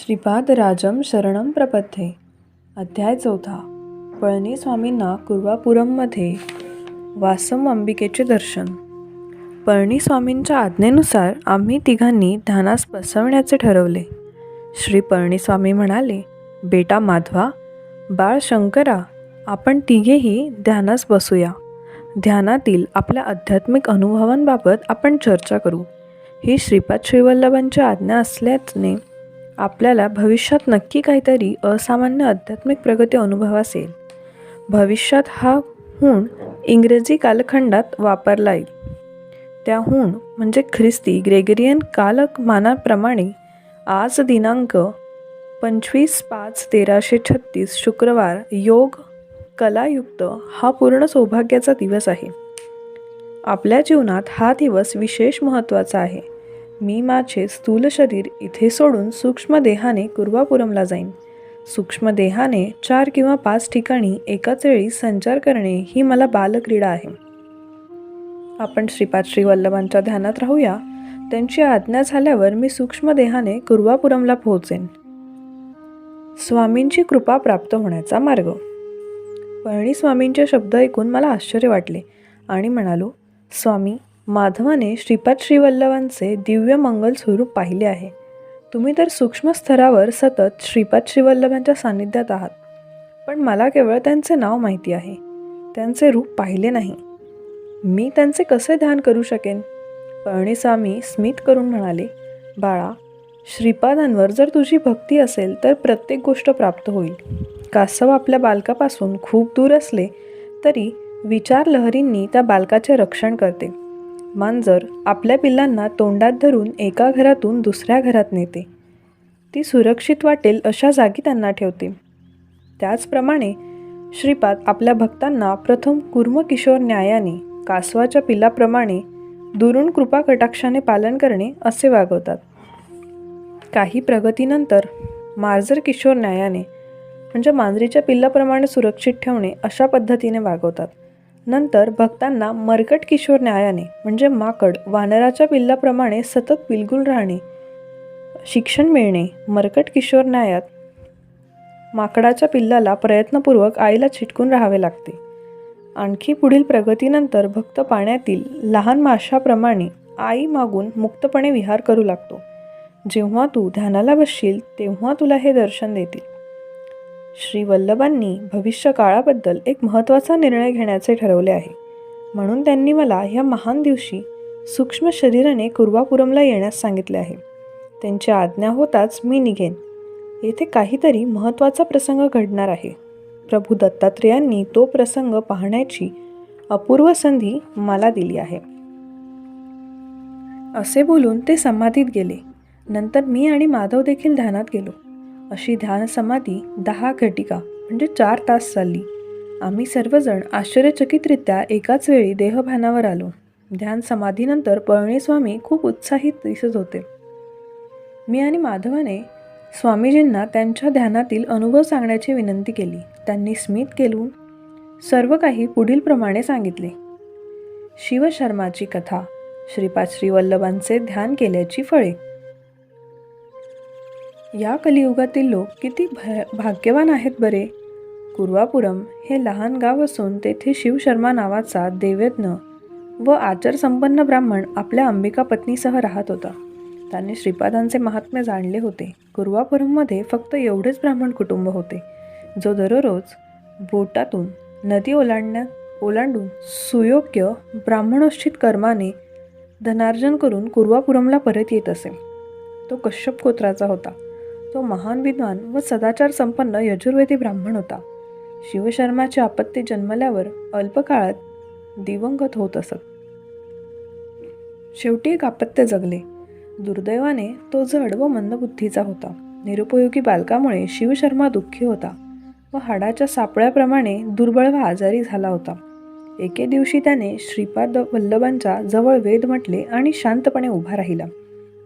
श्रीपादराजं शरणं प्रपद्ये. अध्याय 4. पळणी स्वामींना कुर्वापुरममध्ये वासम अंबिकेचे दर्शन. पळणी स्वामींच्या आज्ञेनुसार आम्ही तिघांनी ध्यानास बसवण्याचे ठरवले. श्री पळणी स्वामी म्हणाले, बेटा माधवा, बाळ शंकरा, आपण तिघेही ध्यानास बसूया. ध्यानातील आपल्या आध्यात्मिक अनुभवांबाबत आपण चर्चा करू. ही श्रीपाद श्रीवल्लभांची आज्ञा असल्याने आपल्याला भविष्यात नक्की काहीतरी असामान्य आध्यात्मिक प्रगती अनुभवास येईल. भविष्यात हा हूण इंग्रजी कालखंडात वापरला येईल. त्या हूण म्हणजे ख्रिस्ती ग्रेगरियन कालमानाप्रमाणे आज दिनांक 25/5/1336 शुक्रवार योग कलायुक्त हा पूर्ण सौभाग्याचा दिवस आहे. आपल्या जीवनात हा दिवस विशेष महत्त्वाचा आहे. मी माझे स्थूल शरीर इथे सोडून सूक्ष्म देहाने कुर्वापुरमला जाईन. सूक्ष्म देहाने 4 किंवा 5 ठिकाणी एकाच वेळी संचार करणे ही मला बालक्रीडा आहे. आपण श्रीपाद श्रीवल्लभांच्या ध्यानात राहूया. त्यांची आज्ञा झाल्यावर मी सूक्ष्म देहाने कुर्वापुरमला पोहोचेन. स्वामींची कृपा प्राप्त होण्याचा मार्ग. पळणी स्वामींचे शब्द ऐकून मला आश्चर्य वाटले आणि म्हणालो, स्वामी, माधवाने श्रीपाद श्रीवल्लभांचे दिव्य मंगल स्वरूप पाहिले आहे. तुम्ही तर सूक्ष्म स्तरावर सतत श्रीपाद श्रीवल्लभांच्या सान्निध्यात आहात, पण मला केवळ त्यांचे नाव माहिती आहे. त्यांचे रूप पाहिले नाही. मी त्यांचे कसे ध्यान करू शकेन? पळणी स्वामी स्मित करून म्हणाले, बाळा, श्रीपादांवर जर तुझी भक्ती असेल तर प्रत्येक गोष्ट प्राप्त होईल. कासव आपल्या बालकापासून खूप दूर असले तरी विचार लहरींनी त्या बालकाचे रक्षण करते. मांजर आपल्या पिल्लांना तोंडात धरून एका घरातून दुसऱ्या घरात नेते. ती सुरक्षित वाटेल अशा जागी त्यांना ठेवते. त्याचप्रमाणे श्रीपाद आपल्या भक्तांना प्रथम कूर्म किशोर न्यायाने, कासवाच्या पिल्लाप्रमाणे दुरून कृपा कटाक्षाने पालन करणे असे वागवतात. काही प्रगतीनंतर मार्जर किशोर न्यायाने म्हणजे मांजरीच्या पिल्लाप्रमाणे सुरक्षित ठेवणे अशा पद्धतीने वागवतात. नंतर भक्तांना मरकट किशोर न्यायाने म्हणजे माकड वानराच्या पिल्लाप्रमाणे सतत बिलगुल राहणे शिक्षण मिळणे. मरकट किशोर न्यायात माकडाच्या पिल्लाला प्रयत्नपूर्वक आईला चिटकून राहावे लागते. आणखी पुढील प्रगतीनंतर भक्त पाण्यातील लहान माशाप्रमाणे आई मागून मुक्तपणे विहार करू लागतो. जेव्हा तू ध्यानाला बसशील तेव्हा तुला हे दर्शन देतील. श्री वल्लभांनी भविष्य काळाबद्दल एक महत्त्वाचा निर्णय घेण्याचे ठरवले आहे. म्हणून त्यांनी मला ह्या महान दिवशी सूक्ष्म शरीराने कुर्वापुरमला येण्यास सांगितले आहे. त्यांची आज्ञा होताच मी निघेन. येथे काहीतरी महत्त्वाचा प्रसंग घडणार आहे. प्रभू दत्तात्रेयांनी तो प्रसंग पाहण्याची अपूर्व संधी मला दिली आहे. असे बोलून ते समाधीत गेले. नंतर मी आणि माधव देखील ध्यानात गेलो. अशी ध्यान समाधी 10 घटिका म्हणजे 4 तास चालली. आम्ही सर्वजण आश्चर्यचकितरित्या एकाच वेळी देहभानावर आलो. ध्यान समाधीनंतर पळणी स्वामी खूप उत्साहित दिसत होते. मी आणि माधवाने स्वामीजींना त्यांच्या ध्यानातील अनुभव सांगण्याची विनंती केली. त्यांनी स्मित केलून सर्व काही पुढील प्रमाणे सांगितले. शिवशर्माची कथा. श्रीपाद श्रीवल्लभांचे ध्यान केल्याची फळे. या कलियुगातील लोक किती भाग्यवान आहेत बरे. कुर्वापुरम हे लहान गाव असून तेथे शिवशर्मा नावाचा देवज्ञ व आचारसंपन्न ब्राह्मण आपल्या अंबिका पत्नीसह राहत होता. त्याने श्रीपादांचे महात्म्य जाणले होते. कुर्वापुरममध्ये फक्त एवढेच ब्राह्मण कुटुंब होते, जो दररोज बोटातून नदी ओलांडून सुयोग्य ब्राह्मणोचित कर्माने धनार्जन करून कुर्वापुरमला परत येत असे. तो कश्यप गोत्राचा होता. तो महान विद्वान व सदाचार संपन्न यजुर्वेदी ब्राह्मण होता. शिवशर्माची आपत्ती जन्मल्यावर अल्पकाळात दिवंगत होत असत. शेवटी एक अपत्य जगले. दुर्दैवाने तो जड व मंदबुद्धीचा होता. निरुपयोगी बालकामुळे शिवशर्मा दुःखी होता व हाडाच्या सापळ्याप्रमाणे दुर्बळ व आजारी झाला होता. एके दिवशी त्याने श्रीपाद वल्लभांच्या जवळ वेद म्हटले आणि शांतपणे उभा राहिला.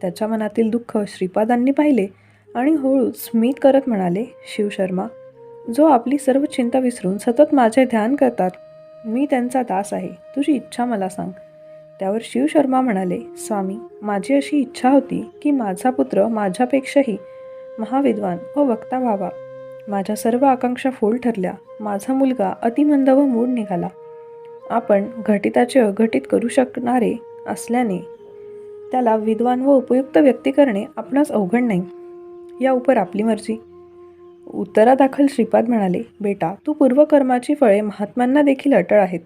त्याच्या मनातील दुःख श्रीपादांनी पाहिले आणि हळू स्मित करत म्हणाले, शिवशर्मा, जो आपली सर्व चिंता विसरून सतत माझे ध्यान करतात, मी त्यांचा दास आहे. तुझी इच्छा मला सांग. त्यावर शिवशर्मा म्हणाले, स्वामी, माझी अशी इच्छा होती की माझा पुत्र माझ्यापेक्षाही महाविद्वान व वक्ता व्हावा. माझ्या सर्व आकांक्षा फोल ठरल्या. माझा मुलगा अतिमंद व मूढ निघाला. आपण घटिताचे अघटित करू शकणारे असल्याने त्याला विद्वान व उपयुक्त व्यक्ती करणे आपणास अवघड नाही. या उपर आपली मर्जी. उत्तरादाखल श्रीपाद म्हणाले, बेटा, तू पूर्वकर्माची फळे महात्म्यांना देखील अटळ आहेत.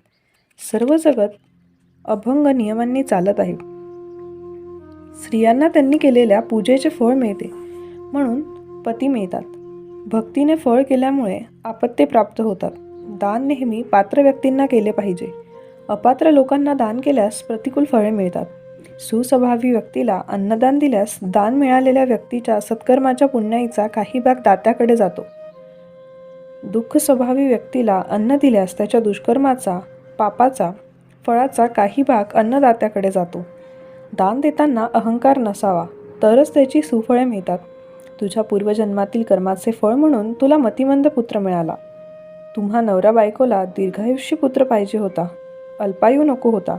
सर्व जगत अभंग नियमांनी चालत आहे. स्त्रियांना त्यांनी केलेल्या पूजेचे फळ मिळते म्हणून पती मिळतात. भक्तीने फळ केल्यामुळे आपत्ते प्राप्त होतात. दान नेहमी पात्र व्यक्तींना केले पाहिजे. अपात्र लोकांना दान केल्यास प्रतिकूल फळे मिळतात. सुस्वभावी व्यक्तीला अन्नदान दिल्यास दान मिळालेल्या व्यक्तीच्या सत्कर्माच्या पुण्याईचा काही भाग दात्याकडे जातो. दुःख स्वभावी व्यक्तीला अन्न दिल्यास त्याच्या दुष्कर्माचा पापाचा फळाचा काही भाग अन्नदात्याकडे जातो. दान देताना अहंकार नसावा, तरच त्याची सुफळे मिळतात. तुझ्या पूर्वजन्मातील कर्माचे फळ म्हणून तुला मतिमंद पुत्र मिळाला. तुम्हा नवरा बायकोला दीर्घायुष्य पुत्र पाहिजे होता, अल्पायू नको होता,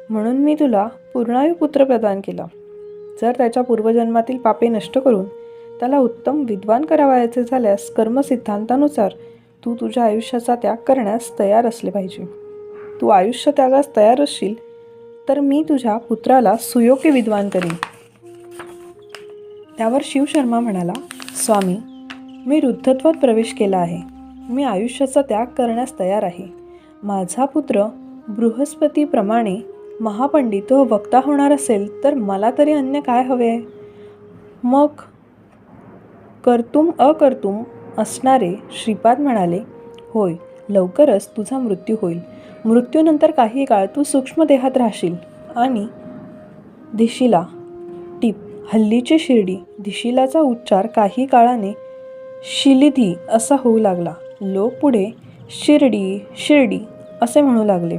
म्हणून मी तुला पूर्णायू पुत्र प्रदान केला. जर त्याच्या पूर्वजन्मातील पापे नष्ट करून त्याला उत्तम विद्वान करावयाचे झाल्यास कर्मसिद्धांतानुसार तू तुझ्या आयुष्याचा त्याग करण्यास तयार असले पाहिजे. तू आयुष्य त्यागास तयार असशील तर मी तुझ्या पुत्राला सुयोग्य विद्वान करीन. त्यावर शिवशर्मा म्हणाला, स्वामी, मी वृद्धत्वात प्रवेश केला आहे. मी आयुष्याचा त्याग करण्यास तयार आहे. माझा पुत्र बृहस्पतीप्रमाणे महापंडित व वक्ता होणार असेल तर मला तरी अन्य काय हवे आहे. मग कर्तुम अकर्तुम असणारे श्रीपाद म्हणाले, होय, लवकरच तुझा मृत्यू होईल. मृत्यूनंतर काही काळ तू सूक्ष्म देहात राहशील आणि धिशीला टीप हल्लीची शिर्डी धिशीलाचा उच्चार काही काळाने शिलिधी असा होऊ लागला. लोक पुढे शिर्डी शिर्डी असे म्हणू लागले.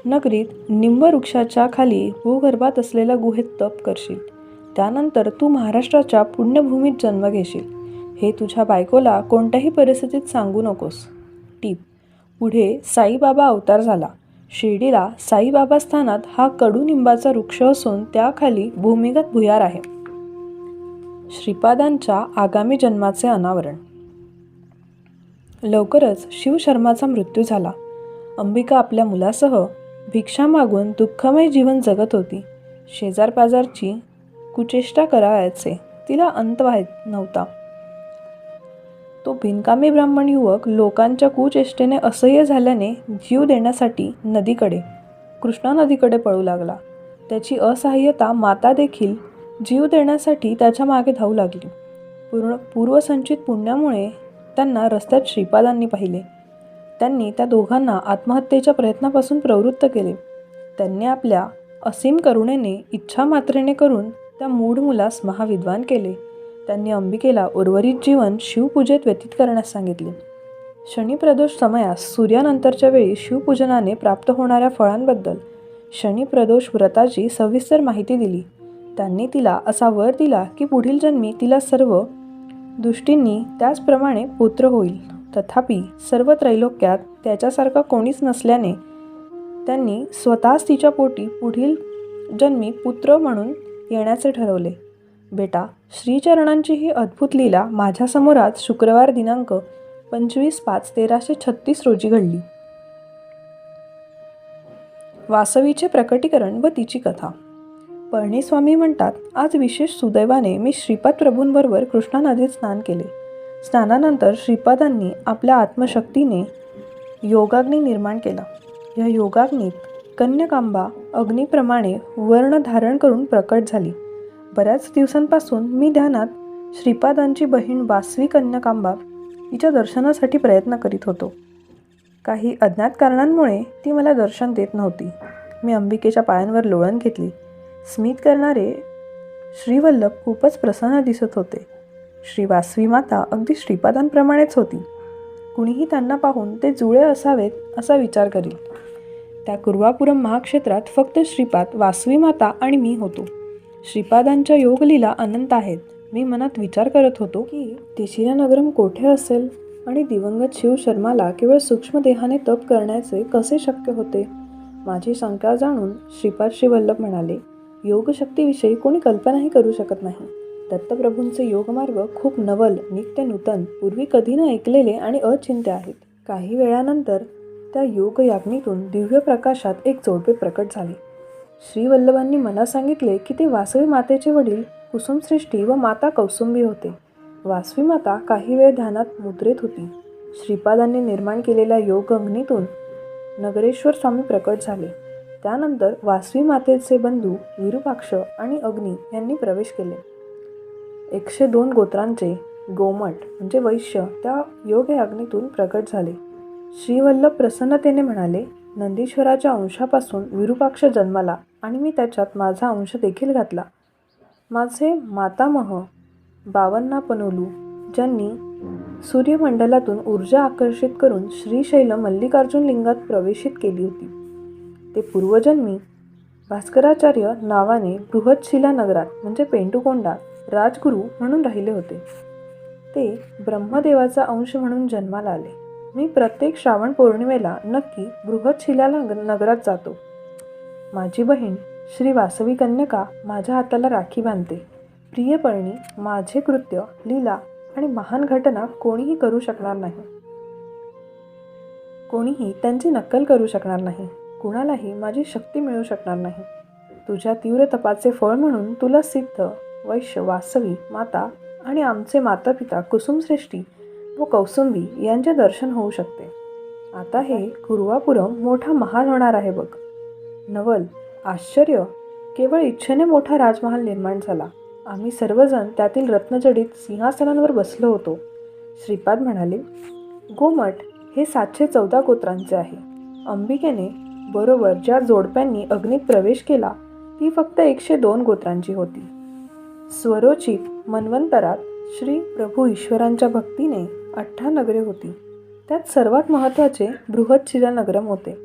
नगरीत निंबवृक्षाच्या खाली भूगर्भात असलेल्या गुहेत तप करशील. त्यानंतर तू महाराष्ट्राच्या पुण्यभूमीत जन्म घेशील. हे तुझ्या बायकोला कोणत्याही परिस्थितीत सांगू नकोस. टीप पुढे साईबाबा अवतार झाला. शिर्डीला साईबाबा स्थानात हा कडुनिंबाचा वृक्ष असून त्याखाली भूमिगत भुयार आहे. श्रीपादांच्या आगामी जन्माचे अनावरण. लवकरच शिवशर्माचा मृत्यू झाला. अंबिका आपल्या मुलासह भिक्षा मागून दुःखमय जीवन जगत होती. शेजारपाजारची कुचेष्टा करायचे तिला अंत व्हायत नव्हता. तो बिनकामी ब्राह्मण युवक लोकांच्या कुचेष्टेने असह्य झाल्याने जीव देण्यासाठी नदीकडे कृष्णा नदीकडे पळू लागला. त्याची असहाय्यता माता देखील जीव देण्यासाठी त्याच्या मागे धावू लागली. पूर्वसंचित पुण्यामुळे त्यांना रस्त्यात श्रीपादांनी पाहिले. त्यांनी त्या दोघांना आत्महत्येच्या प्रयत्नापासून प्रवृत्त केले. त्यांनी आपल्या असीम करुणेने इच्छा मात्रेने करून त्या मूढ मुलास महाविद्वान केले. त्यांनी अंबिकेला उर्वरित जीवन शिवपूजेत व्यतीत करण्यास सांगितले. शनिप्रदोष समयास सूर्यानंतरच्या वेळी शिवपूजनाने प्राप्त होणाऱ्या फळांबद्दल शनिप्रदोष व्रताची सविस्तर माहिती दिली. त्यांनी तिला असा वर दिला की पुढील जन्मी तिला सर्व दृष्टींनी त्याचप्रमाणे पुत्र होईल. तथापि सर्व त्रैलोक्यात त्याच्यासारखा कोणीच नसल्याने त्यांनी स्वतःच तिच्या पोटी पुढील जन्मी पुत्र म्हणून येण्याचे ठरवले. बेटा, श्रीचरणांची ही अद्भुत लीला माझ्यासमोर आज शुक्रवार दिनांक 25/5/1336 रोजी घडली. वासवीचे प्रकटीकरण व तिची कथा. पळणीस्वामी म्हणतात, आज विशेष सुदैवाने मी श्रीपाद प्रभूंबरोबर कृष्णा नदीत स्नान केले. स्नानानंतर श्रीपादांनी आपल्या आत्मशक्तीने योगाग्नी निर्माण केला. या योगाग्नीत कन्यकांबा अग्नीप्रमाणे वर्ण धारण करून प्रकट झाली. बऱ्याच दिवसांपासून मी ध्यानात श्रीपादांची बहीण वासवी कन्यकांबा तिच्या दर्शनासाठी प्रयत्न करीत होतो. काही अज्ञात कारणांमुळे ती मला दर्शन देत नव्हती. मी अंबिकेच्या पायांवर लोळण घेतली. स्मित करणारे श्रीवल्लभ खूपच प्रसन्न दिसत होते. श्री वासवी माता अगदी श्रीपादांप्रमाणेच होती. कुणीही त्यांना पाहून ते जुळे असावेत असा विचार करील. त्या कुर्वापुरम महाक्षेत्रात फक्त श्रीपाद, वासवी माता आणि मी होतो. श्रीपादांच्या योगलीला अनंत आहेत. मी मनात विचार करत होतो की तिशिरानगरम कोठे असेल आणि दिवंगत शिवशर्माला केवळ सूक्ष्म देहाने तप करण्याचे कसे शक्य होते. माझी शंका जाणून श्रीपाद श्रीवल्लभ म्हणाले, योगशक्तीविषयी कोणी कल्पनाही करू शकत नाही. दत्तप्रभूंचे योगमार्ग खूप नवल, नित्य नूतन, पूर्वी कधी न ऐकलेले आणि अचिंत्य आहेत. काही वेळानंतर त्या योगयाग्नीतून दिव्य प्रकाशात एक जोडपे प्रकट झाले. श्रीवल्लभांनी मला सांगितले की ते वासवी मातेचे वडील कुसुमश्रेष्ठी व माता कौसुंबी होते. वासवी माता काही वेळ ध्यानात मुद्रेत होती. श्रीपादांनी निर्माण केलेल्या योग अग्नीतून नगरेश्वर स्वामी प्रकट झाले. त्यानंतर वासवी मातेचे बंधू विरूपाक्ष आणि अग्नी यांनी प्रवेश केले. 102 गोत्रांचे गोमट म्हणजे वैश्य त्या योग अग्नीतून प्रकट झाले. श्रीवल्लभ प्रसन्नतेने म्हणाले, नंदीश्वराच्या अंशापासून विरूपाक्ष जन्माला आणि मी त्याच्यात माझा अंश देखील घातला. माझे मातामह बावन्नापनोलू ज्यांनी सूर्यमंडलातून ऊर्जा आकर्षित करून श्रीशैल मल्लिकार्जुन लिंगात प्रवेशित केली होती. ते पूर्वजन्मी भास्कराचार्य नावाने बृहतशिला नगरात म्हणजे पेंडुकोंडा राजगुरू म्हणून राहिले होते. ते ब्रह्मदेवाचा अंश म्हणून जन्माला आले. मी प्रत्येक श्रावण पौर्णिमेला नक्की बृहतशिला नगरात जातो. माझी बहीण श्री वासवी कन्यका माझ्या हाताला राखी बांधते. प्रियपर्णी माझे कृत्य, लीला आणि महान घटना कोणीही करू शकणार नाही. कोणीही त्यांची नक्कल करू शकणार नाही. कुणालाही माझी शक्ती मिळू शकणार नाही. तुझ्या तीव्र तपाचे फळ म्हणून तुला सिद्ध, वैश्य, वासवी माता आणि आमचे मातापिता कुसुमश्रेष्ठी व कौसुंबी यांचे दर्शन होऊ शकते. आता हे कुरुवापुरम मोठा महाल होणार आहे बघ. नवल, आश्चर्य, केवळ इच्छेने मोठा राजमहाल निर्माण झाला. आम्ही सर्वजण त्यातील रत्नजडित सिंहासनांवर बसलो होतो. श्रीपाद म्हणाले, गोमठ हे 714 गोत्रांचे आहे. अंबिकेने बरोबर ज्या जोडप्यांनी अग्नीत प्रवेश केला ती फक्त 102 गोत्रांची होती. स्वरोचित मन्वंतरात श्री प्रभू ईश्वरांच्या भक्तीने 18 नगरे होती. त्यात सर्वात महत्त्वाचे बृहतशिला नगरम होते.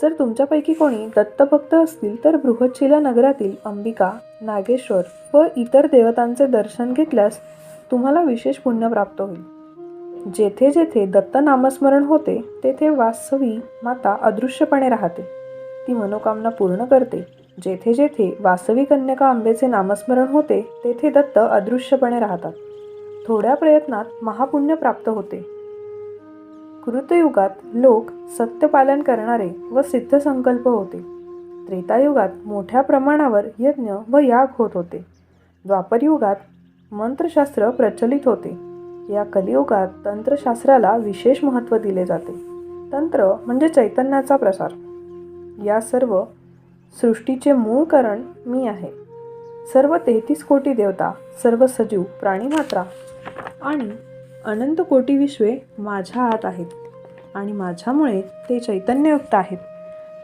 जर तुमच्यापैकी कोणी दत्तभक्त असतील तर बृहतशिला नगरातील अंबिका, नागेश्वर व इतर देवतांचे दर्शन घेतल्यास तुम्हाला विशेष पुण्य प्राप्त होईल. जेथे जेथे दत्त नामस्मरण होते तेथे वासवी माता अदृश्यपणे राहते. ती मनोकामना पूर्ण करते. जेथे जेथे वासवी कन्यका अंबेचे नामस्मरण होते तेथे दत्त अदृश्यपणे राहतात. थोड्या प्रयत्नात महापुण्य प्राप्त होते. कृतयुगात लोक सत्यपालन करणारे व सिद्ध संकल्प होते. त्रेतायुगात मोठ्या प्रमाणावर यज्ञ व याग होत होते. द्वापरयुगात मंत्रशास्त्र प्रचलित होते. या कलियुगात तंत्रशास्त्राला विशेष महत्त्व दिले जाते. तंत्र म्हणजे चैतन्याचा प्रसार. या सर्व सृष्टीचे मूळ कारण मी आहे. सर्व 33 कोटी देवता, सर्व सजीव प्राणीमात्रा आणि अनंत कोटी विश्वे माझ्या आत आहेत आणि माझ्यामुळे ते चैतन्ययुक्त आहेत.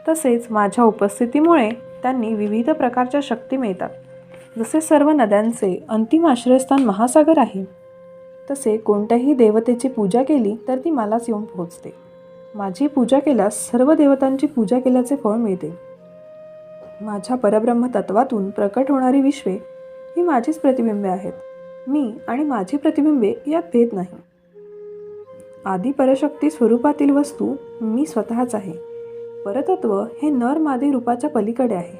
तसेच माझ्या उपस्थितीमुळे त्यांनी विविध प्रकारच्या शक्ती मिळतात. जसे सर्व नद्यांचे अंतिम आश्रयस्थान महासागर आहे, तसे कोणत्याही देवतेची पूजा केली तर ती मलाच येऊन पोहोचते. माझी पूजा केल्यास सर्व देवतांची पूजा केल्याचे फळ मिळते. माझ्या परब्रह्म तत्वातून प्रकट होणारी विश्वे ही माझीच प्रतिबिंबे आहेत. मी आणि माझी प्रतिबिंबे यात भेद नाही. आदी परशक्ती स्वरूपातील वस्तू मी स्वतःच आहे. परतत्व हे नर मादी रूपाच्या पलीकडे आहे.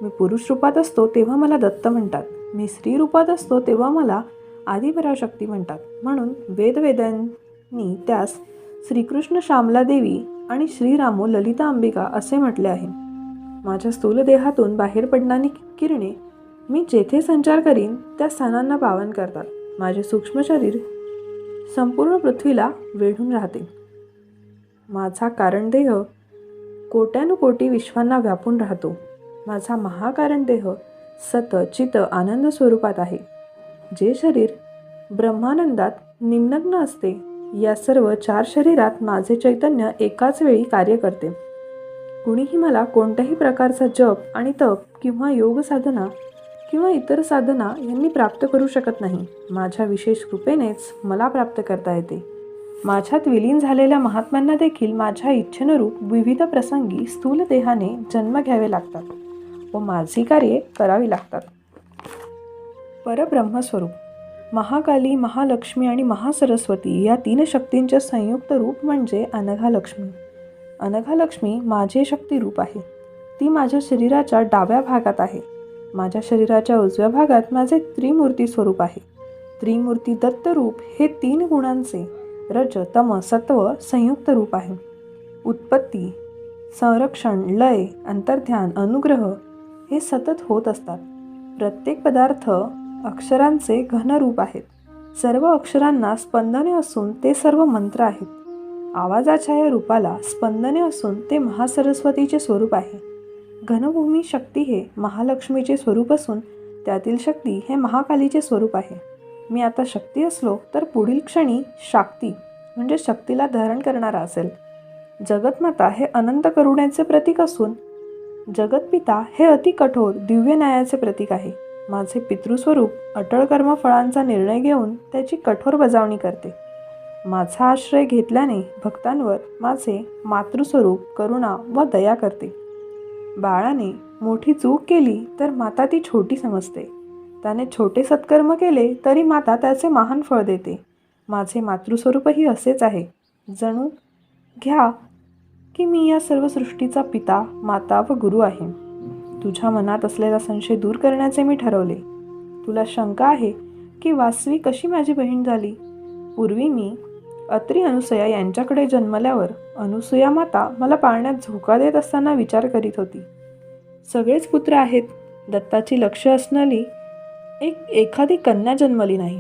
मी पुरुष रूपात असतो तेव्हा मला दत्त म्हणतात. मी स्त्री रूपात असतो तेव्हा मला आदी पराशक्ती म्हणतात. म्हणून वेदांनी त्यास श्रीकृष्ण श्यामला देवी आणि श्रीरामो ललिता अंबिका असे म्हटले आहे. माझ्या स्थूल देहातून बाहेर पडणारी किरणे मी जेथे संचार करीन त्या स्थानांना पावन करतात. माझे सूक्ष्म शरीर संपूर्ण पृथ्वीला वेढून राहते. माझा कारणदेह कोट्यानुकोटी विश्वांना व्यापून राहतो. माझा महाकारण देह सत चित आनंद स्वरूपात आहे. जे शरीर ब्रह्मानंदात निमग्न असते या सर्व 4 शरीरात माझे चैतन्य एकाच वेळी कार्य करते. कुणीही मला कोणत्याही प्रकारचा जप आणि तप किंवा योग साधना किंवा इतर साधना यांनी प्राप्त करू शकत नाही. माझ्या विशेष कृपेनेच मला प्राप्त करता येते. माझ्यात विलीन झालेल्या महात्म्यांना देखील माझ्या इच्छेनुरूप विविध प्रसंगी स्थूल देहाने जन्म घ्यावे लागतात व माझी कार्ये करावी लागतात. परब्रह्मस्वरूप महाकाली, महालक्ष्मी आणि महासरस्वती या 3 शक्तींचे संयुक्त रूप म्हणजे अनघालक्ष्मी. अनघालक्ष्मी माझे शक्तिरूप आहे. ती माझ्या शरीराच्या डाव्या भागात आहे. माझ्या शरीराच्या उजव्या भागात माझे त्रिमूर्ती स्वरूप आहे. त्रिमूर्ती दत्तरूप हे 3 गुणांचे रज तम सत्व संयुक्त रूप आहे. उत्पत्ती, संरक्षण, लय, अंतर्ध्यान, अनुग्रह हे सतत होत असतात. प्रत्येक पदार्थ अक्षरांचे घनरूप आहेत. सर्व अक्षरांना स्पंदने असून ते सर्व मंत्र आहेत. आवाजाच्या या रूपाला स्पंदने असून ते महासरस्वतीचे स्वरूप आहे. घनभूमी शक्ती हे महालक्ष्मीचे स्वरूप असून त्यातील शक्ती हे महाकालीचे स्वरूप आहे. मी आता शक्ती असलो तर पुढील क्षणी शाक्ती म्हणजे शक्तीला धारण करणारा असेल. जगतमाता हे अनंत करुणेचे प्रतीक असून जगतपिता हे अति कठोर दिव्य न्यायाचे प्रतीक आहे. माझे पितृस्वरूप अटळ कर्मफळांचा निर्णय घेऊन त्याची कठोर बजावणी करते. माझा आश्रय घेतल्याने भक्तांवर माझे मातृस्वरूप करुणा व दया करते. बाळाने मोठी चूक केली तर माता ती छोटी समजते. त्याने छोटे सत्कर्म केले तरी माता त्याचे महान फळ देते. माझे मातृस्वरूपही असेच आहे. जणू घ्या की मी या सर्व सृष्टीचा पिता, माता व गुरु आहे. तुझ्या मनात असलेला संशय दूर करण्याचे मी ठरवले. तुला शंका आहे की वासवी कशी माझी बहीण झाली. पूर्वी मी अत्री अनुसूया यांच्याकडे जन्मल्यावर अनुसूया माता मला पाळण्यात झोका देत असताना विचार करीत होती, सगळेच पुत्र आहेत, दत्ताची लक्ष असणारी एखादी कन्या जन्मली नाही.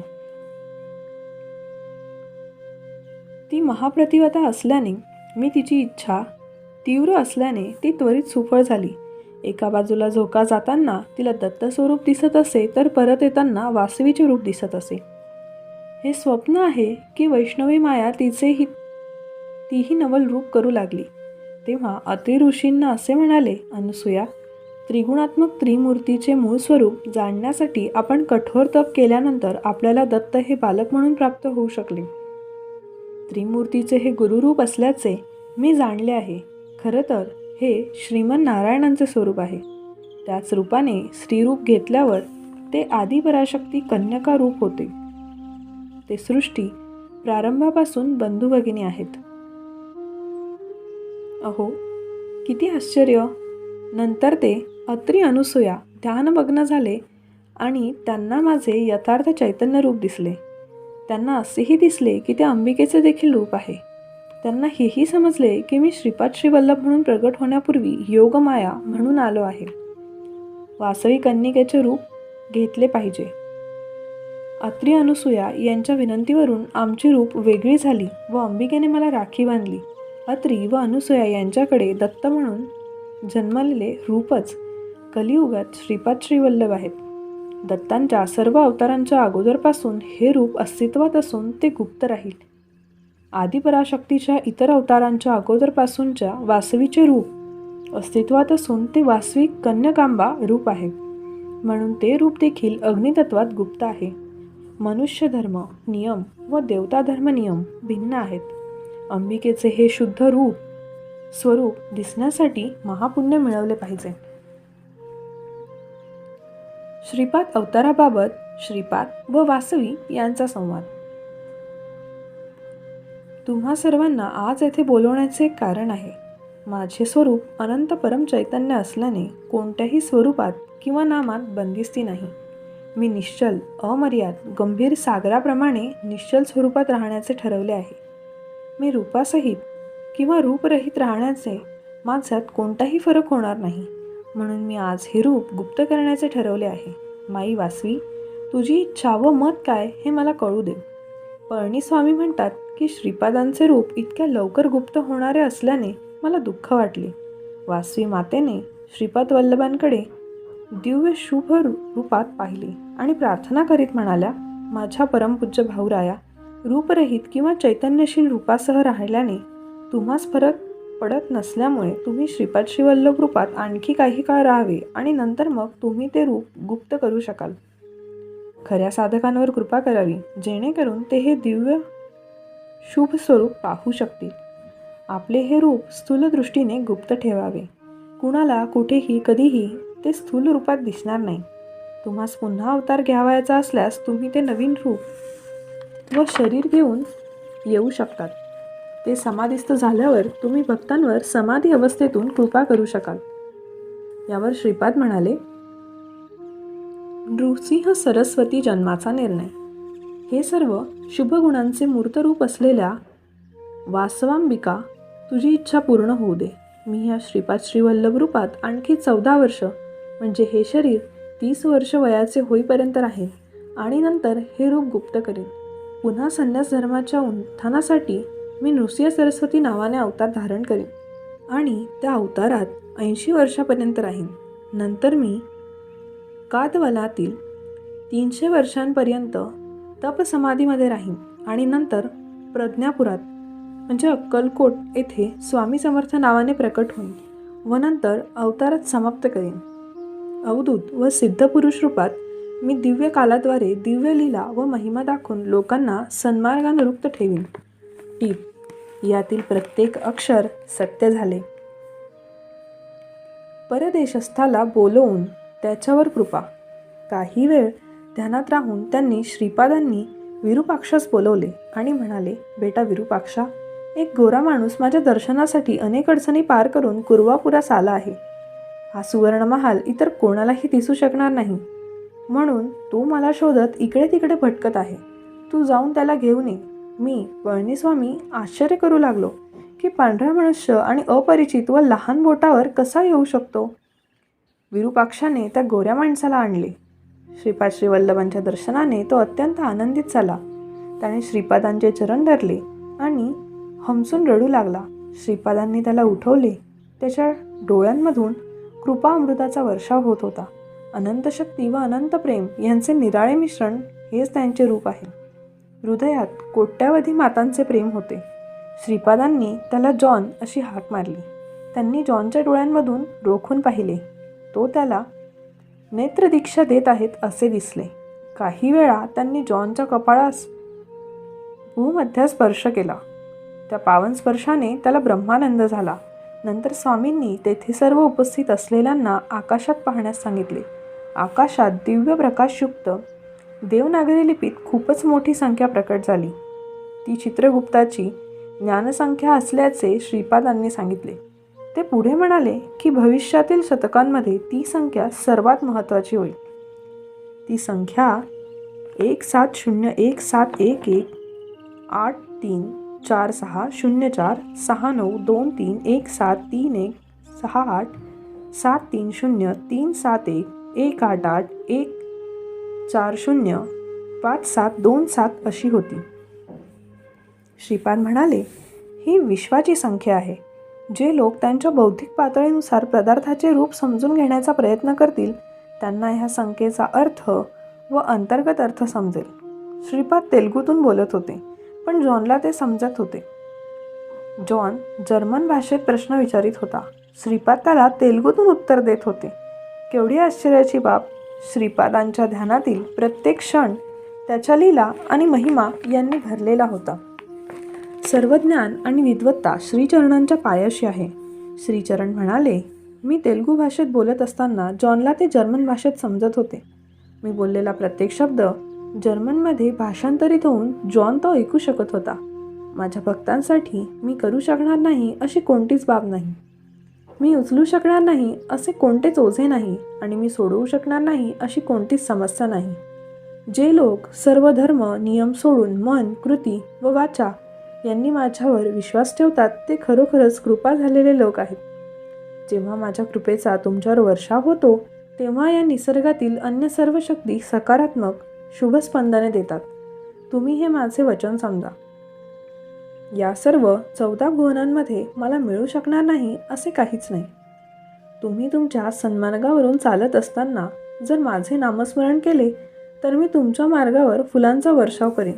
ती महाप्रतिवता असल्याने मी तिची इच्छा तीव्र असल्याने ती त्वरित सुफळ झाली. एका बाजूला झोका जाताना तिला दत्त स्वरूप दिसत असे तर परत येताना वासवीचे रूप दिसत असे. हे स्वप्न आहे की वैष्णवी माया तीही नवल रूप करू लागली. तेव्हा अत्रि ऋषींना असे म्हणाले, अनुसूया, त्रिगुणात्मक त्रिमूर्तीचे मूळ स्वरूप जाणण्यासाठी आपण कठोर तप केल्यानंतर आपल्याला दत्त हे बालक म्हणून प्राप्त होऊ शकले. त्रिमूर्तीचे हे गुरुरूप असल्याचे मी जाणले आहे. खरं तर हे श्रीमन नारायणांचे स्वरूप आहे. त्याच रूपाने स्त्रीरूप घेतल्यावर ते आदिपराशक्ती कन्यका रूप होते. ते सृष्टी प्रारंभापासून बंधू भगिनी आहेत. अहो किती आश्चर्य. नंतर ते अत्रि अनुसूया ध्यानमग्न झाले आणि त्यांना माझे यथार्थ चैतन्य रूप दिसले. त्यांना असेही दिसले की ते अंबिकेचे देखील रूप आहे. त्यांना हेही समजले की मी श्रीपाद श्रीवल्लभ म्हणून प्रगट होण्यापूर्वी योगमाया म्हणून आलो आहे. वासवी कन्यकेचे रूप घेतले पाहिजे. अत्रि अनुसूया यांच्या विनंतीवरून आमची रूप वेगळी झाली व अंबिकेने मला राखी बांधली. अत्रि व अनुसूया यांच्याकडे दत्त म्हणून जन्मलेले रूपच कलियुगात श्रीपाद श्रीवल्लभ आहेत. दत्तांच्या सर्व अवतारांच्या अगोदरपासून हे रूप अस्तित्वात असून ते गुप्त राहील. आदिपराशक्तीच्या इतर अवतारांच्या अगोदरपासूनच्या वासवीचे रूप अस्तित्वात असून ते वासविक कन्यकांबा रूप आहे. म्हणून ते रूप देखील अग्नितत्वात गुप्त आहे. मनुष्य धर्म नियम व देवता धर्म नियम भिन्न आहेत. अंबिकेचे हे शुद्ध रूप स्वरूप दिसण्यासाठी महापुण्य मिळवले पाहिजे. श्रीपाद अवताराबाबत श्रीपाद व वासवी यांचा संवाद. तुम्हा सर्वांना आज येथे बोलवण्याचे कारण आहे. माझे स्वरूप अनंत परम चैतन्य असल्याने कोणत्याही स्वरूपात किंवा नामात बंदिस्ती नाही. मी निश्चल, अमर्याद, गंभीर सागराप्रमाणे निश्चल स्वरूपात राहण्याचे ठरवले आहे. मी रूपासहित किंवा रूपरहित राहण्याचे माझ्यात कोणताही फरक होणार नाही. म्हणून मी आज हे रूप गुप्त करण्याचे ठरवले आहे. माई वासवी, तुझी इच्छा व मत काय हे मला कळू दे. पळणीस्वामी म्हणतात की श्रीपादांचे रूप इतक्या लवकर गुप्त होणारे असल्याने मला दुःख वाटले. वासवी मातेने श्रीपाद वल्लभांकडे दिव्य शुभ रूपात पाहिले आणि प्रार्थना करीत म्हणाल्या, माझ्या परमपूज्य भाऊराया, रूपरहित किंवा चैतन्यशील रूपासह राहिल्याने तुम्हास फरक पडत नसल्यामुळे तुम्ही श्रीपाद श्रीवल्लभ रूपात आणखी काही काळ राहावे आणि नंतर मग तुम्ही ते रूप गुप्त करू शकाल. खऱ्या साधकांवर कृपा करावी जेणेकरून ते हे दिव्य शुभ स्वरूप पाहू शकतील. आपले हे रूप स्थूल दृष्टीने गुप्त ठेवावे. कुणाला कुठेही कधीही ते स्थूल रूपात दिसणार नाही. तुम्हास पुन्हा अवतार घ्यावायचा असल्यास तुम्ही ते नवीन रूप व शरीर घेऊन येऊ शकतात. ते समाधिस्थ झाल्यावर तुम्ही भक्तांवर समाधी अवस्थेतून कृपा करू शकाल. यावर श्रीपाद म्हणाले, नृसिंह सरस्वती जन्माचा निर्णय. हे सर्व शुभगुणांचे मूर्तरूप असलेल्या वासवांबिका, तुझी इच्छा पूर्ण होऊ दे. मी ह्या श्रीपाद श्रीवल्लभ रूपात आणखी 14 वर्ष म्हणजे हे शरीर 30 वर्ष वयाचे होईपर्यंत राहील आणि नंतर हे रूप गुप्त करेन. पुन्हा संन्यास धर्माच्या उत्थानासाठी मी नृसिंह सरस्वती नावाने अवतार धारण करेन आणि त्या अवतारात 80 वर्षापर्यंत राहीन. नंतर मी कादवलातील 300 वर्षांपर्यंत तपसमाधीमध्ये राहीन आणि नंतर प्रज्ञापुरात म्हणजे अक्कलकोट येथे स्वामी समर्थ नावाने प्रकट होईन व नंतर अवतारात समाप्त करीन. अवधूत व सिद्धपुरुष रूपात मी दिव्य कालाद्वारे दिव्य लीला व महिमा दाखवून लोकांना सन्मार्गानुरुक्त ठेवीन. टीप: यातील प्रत्येक अक्षर सत्य झाले. परदेशस्थाला बोलवून त्याच्यावर कृपा. काही वेळ ध्यानात राहून त्यांनी श्रीपादांनी विरूपाक्षास बोलवले आणि म्हणाले, बेटा विरूपाक्षा, एक गोरा माणूस माझ्या दर्शनासाठी अनेक अडचणी पार करून कुर्वापुरास आला आहे. हा सुवर्ण महाल इतर कोणालाही दिसू शकणार नाही, म्हणून तो मला शोधत इकडे तिकडे भटकत आहे. तू जाऊन त्याला घेऊन ये. मी पळणीस्वामी आश्चर्य करू लागलो की पांढरा मनुष्य आणि अपरिचित व लहान बोटावर कसा येऊ शकतो. विरूपाक्षाने त्या गोऱ्या माणसाला आणले. श्रीपाद श्रीवल्लभांच्या दर्शनाने तो अत्यंत आनंदित झाला. त्याने श्रीपादांचे चरण धरले आणि हमसून रडू लागला. श्रीपादांनी त्याला उठवले. त्याच्या डोळ्यांमधून कृपा अमृताचा वर्षाव होत होता. अनंत शक्ती व अनंत प्रेम यांचे निराळे मिश्रण हेच त्यांचे रूप आहे. हृदयात कोट्यावधी मातांचे प्रेम होते. श्रीपादांनी त्याला जॉन अशी हाक मारली. त्यांनी जॉनच्या डोळ्यांमधून रोखून पाहिले. तो त्याला नेत्रदीक्षा देत आहेत असे दिसले. काही वेळा त्यांनी जॉनच्या कपाळास भूमध्यास स्पर्श केला. त्या पावन स्पर्शाने त्याला ब्रह्मानंद झाला. नंतर स्वामींनी तेथे सर्व उपस्थित असलेल्यांना आकाशात पाहण्यास सांगितले. आकाशात दिव्य प्रकाशयुक्त देवनागरी लिपीत खूपच मोठी संख्या प्रकट झाली. ती चित्रगुप्ताची ज्ञानसंख्या असल्याचे श्रीपादांनी सांगितले. ते पुढे म्हणाले की भविष्यातील शतकांमध्ये ती संख्या सर्वात महत्त्वाची होईल. ती संख्या 1738613381373381881405727 अशी होती. श्रीपाद म्हणाले, ही विश्वाची संख्या आहे. जे लोक त्यांच्या बौद्धिक पातळीनुसार पदार्थाचे रूप समजून घेण्याचा प्रयत्न करतील त्यांना ह्या संख्येचा अर्थ व अंतर्गत अर्थ समजेल. श्रीपाद तेलुगूतून बोलत होते, पण जॉनला ते समजत होते. जॉन जर्मन भाषेत प्रश्न विचारित होता. श्रीपाद त्याला तेलुगूतून उत्तर देत होते. केवढी आश्चर्याची बाब! श्रीपादांच्या ध्यानातील प्रत्येक क्षण त्याच्या लीला आणि महिमा यांनी भरलेला होता. सर्व ज्ञान आणि विद्वत्ता श्रीचरणांच्या पायाशी आहे. श्रीचरण म्हणाले, मी तेलुगू भाषेत बोलत असताना जॉनला ते जर्मन भाषेत समजत होते. मी बोललेला प्रत्येक शब्द जर्मनमध्ये भाषांतरित होऊन जॉन तो ऐकू शकत होता. माझ्या भक्तांसाठी मी करू शकणार नाही अशी कोणतीच बाब नाही. मी उचलू शकणार नाही असे कोणतेच ओझे नाही आणि मी सोडवू शकणार नाही अशी कोणतीच समस्या नाही. जे लोक सर्व धर्म नियम सोडून मन, कृती व वाचा यांनी माझ्यावर विश्वास ठेवतात ते खरोखरच कृपा झालेले लोक आहेत. जेव्हा माझ्या कृपेचा तुमच्यावर वर्षाव होतो तेव्हा या निसर्गातील अन्य सर्व शक्ती सकारात्मक शुभस्पंदने देतात. तुम्ही हे माझे वचन समजा. या सर्व 14 भुवनांमध्ये मला मिळू शकणार नाही असे काहीच नाही. तुम्ही तुमच्या सन्मार्गावरून चालत असताना जर माझे नामस्मरण केले तर मी तुमच्या मार्गावर फुलांचा वर्षाव करीन.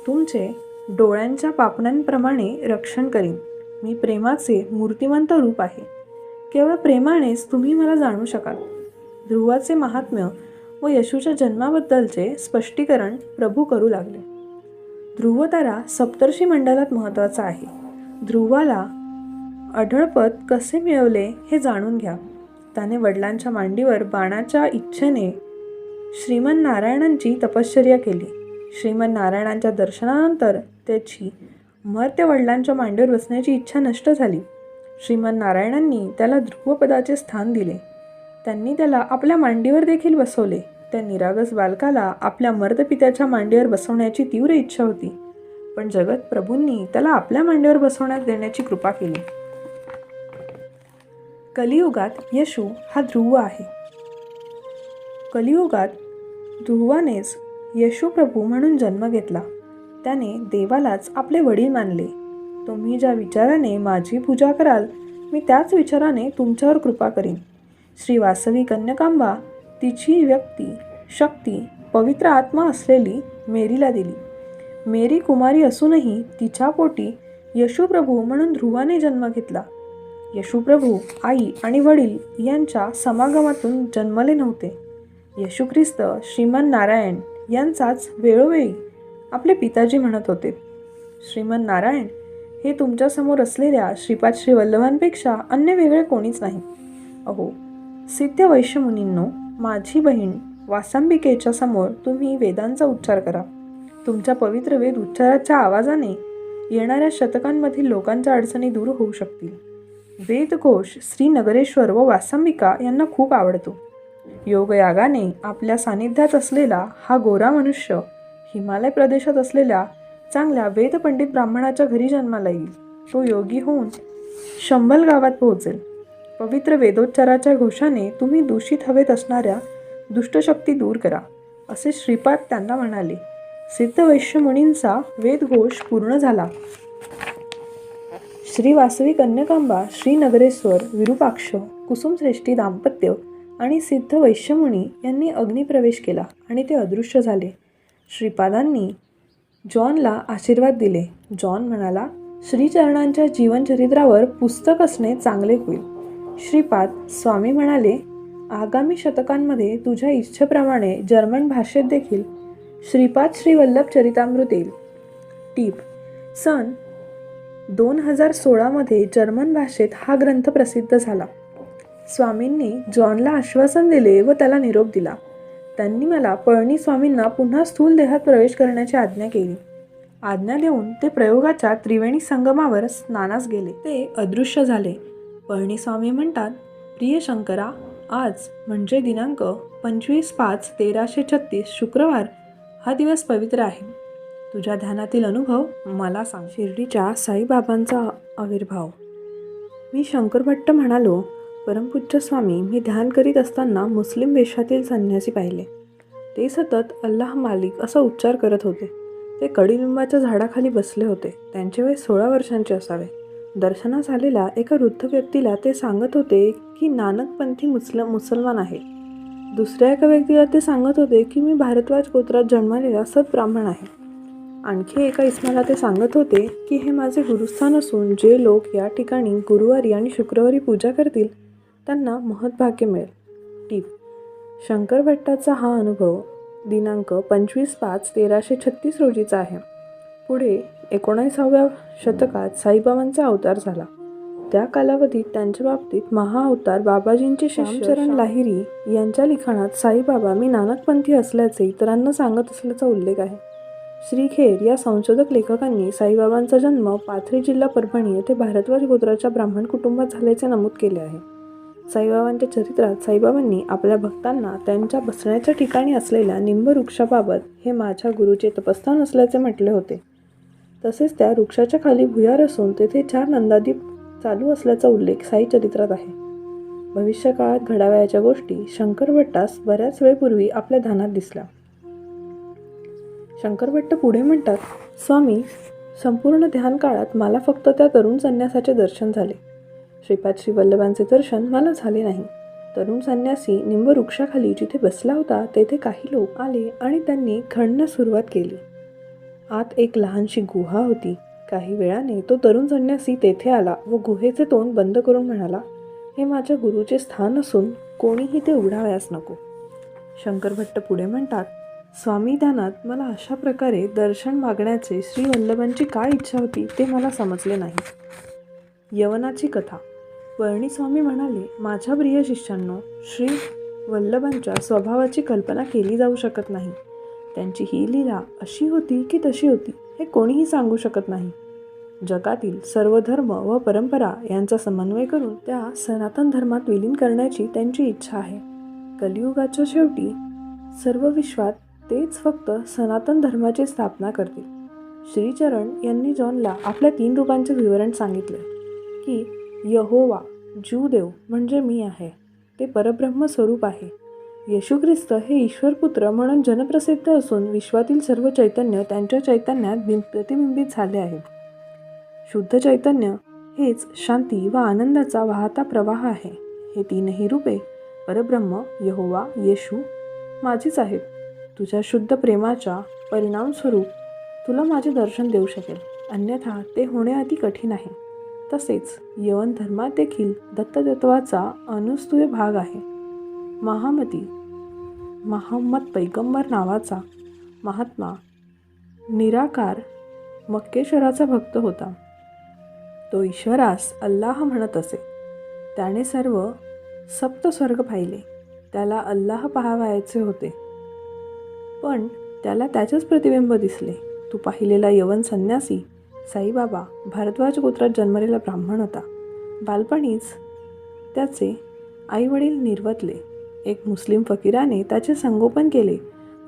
तुमचे डोळ्यांच्या पापण्यांप्रमाणे रक्षण करीन. मी प्रेमाचे मूर्तिमंत रूप आहे. केवळ प्रेमानेच तुम्ही मला जाणू शकाल. ध्रुवाचे महात्म्य व यशूच्या जन्माबद्दलचे स्पष्टीकरण प्रभू करू लागले. ध्रुवतारा सप्तर्षी मंडलात महत्त्वाचा आहे. ध्रुवाला अढळपद कसे मिळवले हे जाणून घ्या. त्याने वडिलांच्या मांडीवर बाणाच्या इच्छेने श्रीमन्नारायणांची तपश्चर्या केली. श्रीमन्नारायणांच्या दर्शनानंतर त्याची मर्त्य वडिलांच्या मांडीवर बसण्याची इच्छा नष्ट झाली. श्रीमन्नारायणांनी त्याला ध्रुवपदाचे स्थान दिले. त्यांनी त्याला आपल्या मांडीवर देखील बसवले. त्या निरागस बालकाला आपल्या मर्दपित्याच्या मांडीवर बसवण्याची तीव्र इच्छा होती, पण जगत प्रभूंनी त्याला आपल्या मांडीवर बसवण्यास देण्याची कृपा केली. कलियुगात येशू हा ध्रुव आहे. कलियुगात ध्रुवानेच येशू प्रभू म्हणून जन्म घेतला. त्याने देवालाच आपले वडील मानले. तुम्ही ज्या विचाराने माझी पूजा कराल, मी त्याच विचाराने तुमच्यावर कृपा करीन. श्री वासवी कन्यकांबा तिची व्यक्ती, शक्ती, पवित्र आत्मा असलेली मेरीला दिली. मेरी कुमारी असूनही तिच्या पोटी येशूप्रभू म्हणून ध्रुवाने जन्म घेतला. येशूप्रभू आई आणि वडील यांच्या समागमातून जन्मले नव्हते. येशू ख्रिस्त श्रीमन नारायण यांचाच वेळोवेळी आपले पिताजी म्हणत होते. श्रीमन नारायण हे तुमच्यासमोर असलेल्या श्रीपाद श्रीवल्लभांपेक्षा अन्य वेगळे कोणीच नाही. अहो सिद्ध वैश्यमुनींनो, माझी बहीण वासांबिकेच्या समोर तुम्ही वेदांचा उच्चार करा. तुमच्या पवित्र वेद उच्चाराच्या आवाजाने येणाऱ्या शतकांमधील लोकांच्या अडचणी दूर होऊ शकतील. वेदघोष श्री नगरेश्वर व वासांबिका यांना खूप आवडतो. योगयागाने आपल्या सानिध्यात असलेला हा गोरा मनुष्य हिमालय प्रदेशात असलेल्या चांगल्या वेदपंडित ब्राह्मणाच्या घरी जन्माला येईल. तो योगी होऊन शंभल गावात पोहोचेल. पवित्र वेदोच्चाराच्या घोषाने तुम्ही दूषित हवेत असणाऱ्या दुष्टशक्ती दूर करा, असे श्रीपाद त्यांना म्हणाले. सिद्ध वैश्यमुनींचा वेदघोष पूर्ण झाला. श्री वासवी कन्यकांबा, श्री नगरेश्वर, विरूपाक्ष, कुसुमश्रेष्ठी दाम्पत्य आणि सिद्ध वैश्यमुनी यांनी अग्निप्रवेश केला आणि ते अदृश्य झाले. श्रीपादांनी जॉनला आशीर्वाद दिले. जॉन म्हणाला, श्रीचरणांच्या जीवनचरित्रावर पुस्तक असणे चांगले होईल. श्रीपाद स्वामी म्हणाले, आगामी शतकांमध्ये तुझ्या इच्छेप्रमाणे जर्मन भाषेत देखील श्रीपाद श्रीवल्लभ चरितामृत येईल. टीप: सन 2016 जर्मन भाषेत हा ग्रंथ प्रसिद्ध झाला. स्वामींनी जॉनला आश्वासन दिले व त्याला निरोप दिला. त्यांनी मला पळणी स्वामींना पुन्हा स्थूल देहात प्रवेश करण्याची आज्ञा केली. आज्ञा देऊन ते प्रयोगाच्या त्रिवेणी संगमावर स्नानास गेले. ते अदृश्य झाले. पळणी स्वामी म्हणतात, प्रिय शंकरा, आज म्हणजे दिनांक 25/5/1336 शुक्रवार हा दिवस पवित्र आहे. तुझ्या ध्यानातील अनुभव मला सांग. शिर्डीच्या साईबाबांचा आविर्भाव. मी शंकर भट्ट म्हणालो, परमपूज्य स्वामी, मी ध्यान करीत असताना मुस्लिम वेशातील संन्यासी पाहिले. ते सतत अल्लाह मालिक असा उच्चार करत होते. ते कडुलिंबाच्या झाडाखाली बसले होते. त्यांचे वय 16 वर्षांचे असावे. दर्शनास आलेल्या एका वृद्ध व्यक्तीला ते सांगत होते की नानकपंथी मुसलमान आहे. दुसऱ्या एका व्यक्तीला ते सांगत होते की मी भारद्वाज गोत्रात जन्मलेला सद्ब्राह्मण आहे. आणखी एका इसमाला ते सांगत होते की हे माझे गुरुस्थान असून जे लोक या ठिकाणी गुरुवारी आणि शुक्रवारी पूजा करतील त्यांना महत्भाग्य मिळेल. टीप: शंकर भट्टाचा हा अनुभव दिनांक 25/5/1336 रोजीचा आहे. पुढे 19व्या शतकात साईबाबांचा अवतार झाला. त्या कालावधीत त्यांच्या बाबतीत महाअवतार बाबाजींचे श्यामचरण लाहिरी यांच्या लिखाणात साईबाबा मी नानकपंथी असल्याचे इतरांना सांगत असल्याचा उल्लेख आहे. श्री खेर या संशोधक लेखकांनी साईबाबांचा जन्म पाथरी, जिल्हा परभणी येथे भारद्वाज गोत्राच्या ब्राह्मण कुटुंबात झाल्याचे नमूद केले आहे. साईबाबांच्या चरित्रात साईबाबांनी आपल्या भक्तांना त्यांच्या बसण्याच्या ठिकाणी असलेल्या निंब वृक्षाबाबत हे माझ्या गुरुचे तपस्थान असल्याचे म्हटले होते. तसेच त्या वृक्षाच्या खाली भुयार असून तेथे 4 नंदादीप चालू असल्याचा उल्लेख साई चरित्रात आहे. भविष्यकाळात घडावयाच्या गोष्टी शंकर भट्टास बऱ्याच वेळपूर्वी आपल्या ध्यानात दिसल्या. शंकर भट्ट पुढे म्हणतात, स्वामी, संपूर्ण ध्यान काळात मला फक्त त्या तरुण संन्यासाचे दर्शन झाले. श्रीपाद श्रीवल्लभांचे दर्शन मला झाले नाही. तरुण संन्यासी निंब वृक्षाखाली जिथे बसला होता तेथे काही लोक आले आणि त्यांनी खणण्यास सुरुवात केली. आत एक लहानशी गुहा होती. काही वेळाने तो तरुण संन्यासी तेथे आला व गुहेचे तोंड बंद करून म्हणाला, हे माझ्या गुरुचे स्थान असून कोणीही ते उघडावयास नको. शंकर भट्ट पुढे म्हणतात, स्वामी ध्यानात मला अशा प्रकारे दर्शन मागण्याचे श्री वल्लभांची काय इच्छा होती ते मला समजले नाही. यवनाची कथा. पळणी स्वामी म्हणाले, माझ्या प्रिय शिष्यांनो, श्री वल्लभांच्या स्वभावाची कल्पना केली जाऊ शकत नाही. त्यांची ही लीला अशी होती की तशी होती हे कोणीही सांगू शकत नाही. जगातील सर्व धर्म व परंपरा यांचा समन्वय करून त्या सनातन धर्मात विलीन करण्याची त्यांची इच्छा आहे. कलियुगाच्या शेवटी सर्व विश्वात तेच फक्त सनातन धर्माची स्थापना करतील. श्रीचरण यांनी जॉनला आपल्या 3 रूपांचे विवरण सांगितले की यहोवा ज्यूदेव म्हणजे मी आहे, ते परब्रह्म स्वरूप आहे. येशू ख्रिस्त हे ईश्वरपुत्र म्हणून जनप्रसिद्ध असून विश्वातील सर्व चैतन्य त्यांच्या चैतन्यात प्रतिबिंबित झाले आहे. शुद्ध चैतन्य हेच शांती व आनंदाचा वाहता प्रवाह आहे. हे 3ही रूपे परब्रह्म, यहोवा, येशू माझीच आहेत. तुझ्या शुद्ध प्रेमाच्या परिणामस्वरूप तुला माझे दर्शन देऊ शकेल, अन्यथा ते होणे अति कठीण आहे. तसेच यवन धर्मात देखील दत्ततत्वाचा अनुस्तुय भाग आहे. महम्मद पैगंबर नावाचा महात्मा निराकार मक्केश्वराचा भक्त होता. तो ईश्वरास अल्लाह म्हणत असे. त्याने सर्व सप्त स्वर्ग पाहिले. त्याला अल्लाह पाहावयाचे होते, पण त्याला त्याचेच प्रतिबिंब दिसले. तू पाहिलेला यवन संन्यासी साईबाबा भारद्वाज गोत्रात जन्मलेला ब्राह्मण होता. बालपणीच त्याचे आईवडील निर्वतले. एक मुस्लिम फकीराने त्याचे संगोपन केले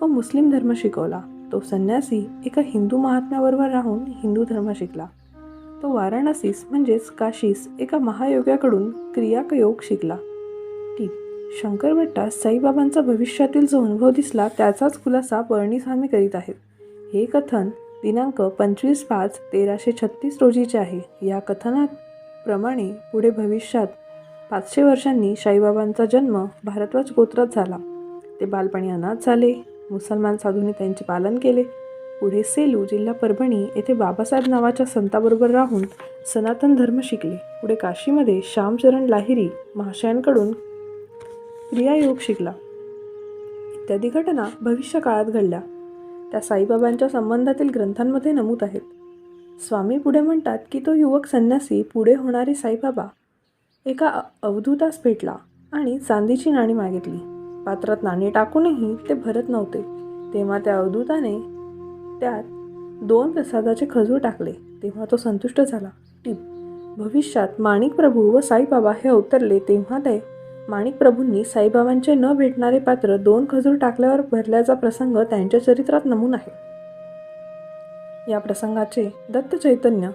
व मुस्लिम धर्म शिकवला. तो संन्यासी एका हिंदू महात्म्याबरोबर राहून हिंदू धर्म शिकला. तो वाराणसीस म्हणजेच काशीस एका महायोग्याकडून क्रियायोग शिकला. शंकर भट्टास साईबाबांचा भविष्यातील जो अनुभव दिसला त्याचाच खुलासा पळणीस्वामी करीत आहेत. हे कथन दिनांक 25/5/1336 रोजीचे आहे. या कथनाप्रमाणे पुढे भविष्यात 500 वर्षांनी साईबाबांचा जन्म भारद्वाज गोत्रात झाला. ते बालपणी अनाथ झाले. मुसलमान साधूंनी त्यांचे पालन केले. पुढे सेलू जिल्हा परभणी येथे बाबासाहेब नावाच्या संताबरोबर राहून सनातन धर्म शिकले. पुढे काशीमध्ये श्यामचरण लाहिरी महाशयांकडून क्रियायोग शिकला. इत्यादी घटना भविष्य काळात घडल्या. त्या साईबाबांच्या संबंधातील ग्रंथांमध्ये नमूद आहेत. स्वामी पुढे म्हणतात की तो युवक संन्यासी पुढे होणारे साईबाबा एका अवधूतास भेटला आणि चांदीची नाणी मागितली. पात्रात नाणी टाकूनही ते भरत नव्हते. तेव्हा त्या अवधूताने त्यात 2 प्रसादाचे खजूर टाकले. तेव्हा तो संतुष्ट झाला. भविष्यात माणिक प्रभू व साईबाबा हे अवतरले तेव्हा ते माणिक प्रभूंनी साईबाबांचे न भेटणारे पात्र 2 खजूर टाकल्यावर भरल्याचा प्रसंग त्यांच्या चरित्रात नमूद आहे. या प्रसंगाचे दत्त चैतन्य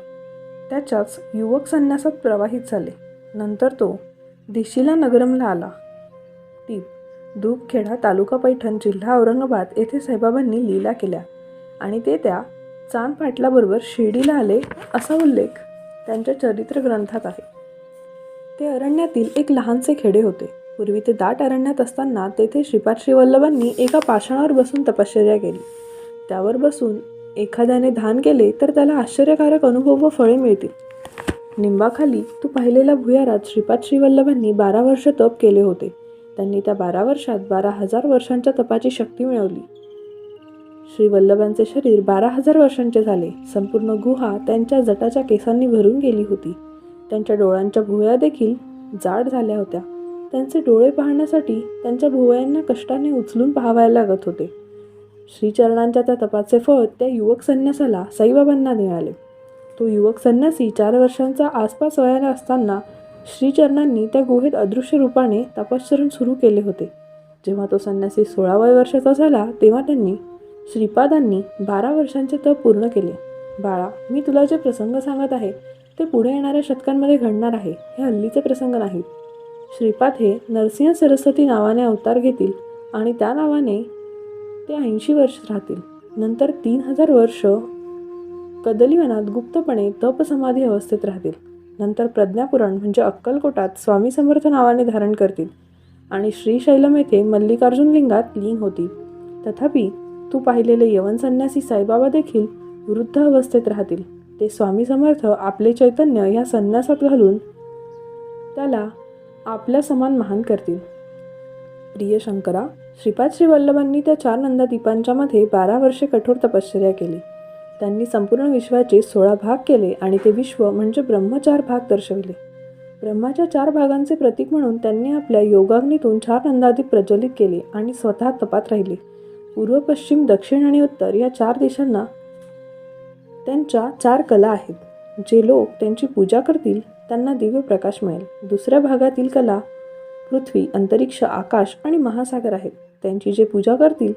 त्याच्याच युवक संन्यासात प्रवाहित झाले. नंतर तो दिशीला नगरमला आला. धूपखेडा तालुका पैठण जिल्हा औरंगाबाद येथे साईबाबांनी लीला केल्या आणि ते त्या चांद पाटलाबरोबर शिर्डीला आले असा उल्लेख त्यांच्या चरित्र ग्रंथात आहे. ते अरण्यातील एक लहानसे खेडे होते. पूर्वी ते दाट अरण्यात असताना तेथे श्रीपाद श्रीवल्लभांनी एका पाषाणावर बसून तपश्चर्या केली. त्यावर बसून एखाद्याने ध्यान केले तर त्याला आश्चर्यकारक अनुभव व फळे मिळतील. निंबाखाली तू पाहिलेल्या भुयारात श्रीपाद श्रीवल्लभांनी 12 वर्ष तप केले होते. त्यांनी त्या 12 वर्षात 12,000 वर्षांच्या तपाची शक्ती मिळवली. श्रीवल्लभांचे शरीर 12,000 वर्षांचे झाले. संपूर्ण गुहा त्यांच्या जटाच्या केसांनी भरून गेली होती. त्यांच्या डोळ्यांच्या भुवया देखील जाड झाल्या होत्या. त्यांचे डोळे पाहण्यासाठी त्यांच्या भुवयांना कष्टाने उचलून पाहावयाला लागत होते. श्रीचरणांच्या त्या तपाचे फळ त्या युवक संन्यासाला साईबाबांना मिळाले. तो युवक संन्यासी 4 वर्षांचा आसपास वयाला असताना श्रीचरणांनी त्या गुहेत अदृश्य रूपाने तपश्चरण सुरू केले होते. जेव्हा तो संन्यासी 16व्या वर्षाचा झाला तेव्हा त्यांनी श्रीपादांनी 12 वर्षांचे तप पूर्ण केले. बाळा, मी तुला जे प्रसंग सांगत आहे ते पुढे येणाऱ्या शतकांमध्ये घडणार आहे. हे हल्लीचे प्रसंग नाहीत. श्रीपाद हे नरसिंह सरस्वती नावाने अवतार घेतील आणि त्या नावाने ते 80 वर्ष राहतील. नंतर 3000 वर्ष कदलीवनात गुप्तपणे तपसमाधी अवस्थेत राहतील. नंतर प्रज्ञापुराण म्हणजे अक्कलकोटात स्वामी समर्थ नावाने धारण करतील आणि श्रीशैलम येथे मल्लिकार्जुन लिंगात लीन होतील. तथापि तू पाहिलेले यवन संन्यासी साईबाबा देखील वृद्ध अवस्थेत राहतील. ते स्वामी समर्थ आपले चैतन्य या संन्यासात घालून त्याला आपल्या समान महान करतील. प्रिय शंकरा, श्रीपाद श्रीवल्लभांनी त्या 4 नंदादीपांच्या मध्ये 12 वर्षे कठोर तपश्चर्या केली. त्यांनी संपूर्ण विश्वाचे 16 भाग केले आणि ते विश्व म्हणजे ब्रह्म 4 भाग दर्शविले. ब्रह्माच्या 4 भागांचे प्रतीक म्हणून त्यांनी आपल्या योगाग्नीतून 4 नंदादीप प्रज्वलित केले आणि स्वतः तपात राहिले. पूर्व, पश्चिम, दक्षिण आणि उत्तर या 4 दिशांना त्यांच्या 4 कला आहेत. जे लोक त्यांची पूजा करतील त्यांना दिव्य प्रकाश मिळेल. दुसऱ्या भागातील कला पृथ्वी, अंतरिक्ष, आकाश आणि महासागर आहेत. त्यांची जे पूजा करतील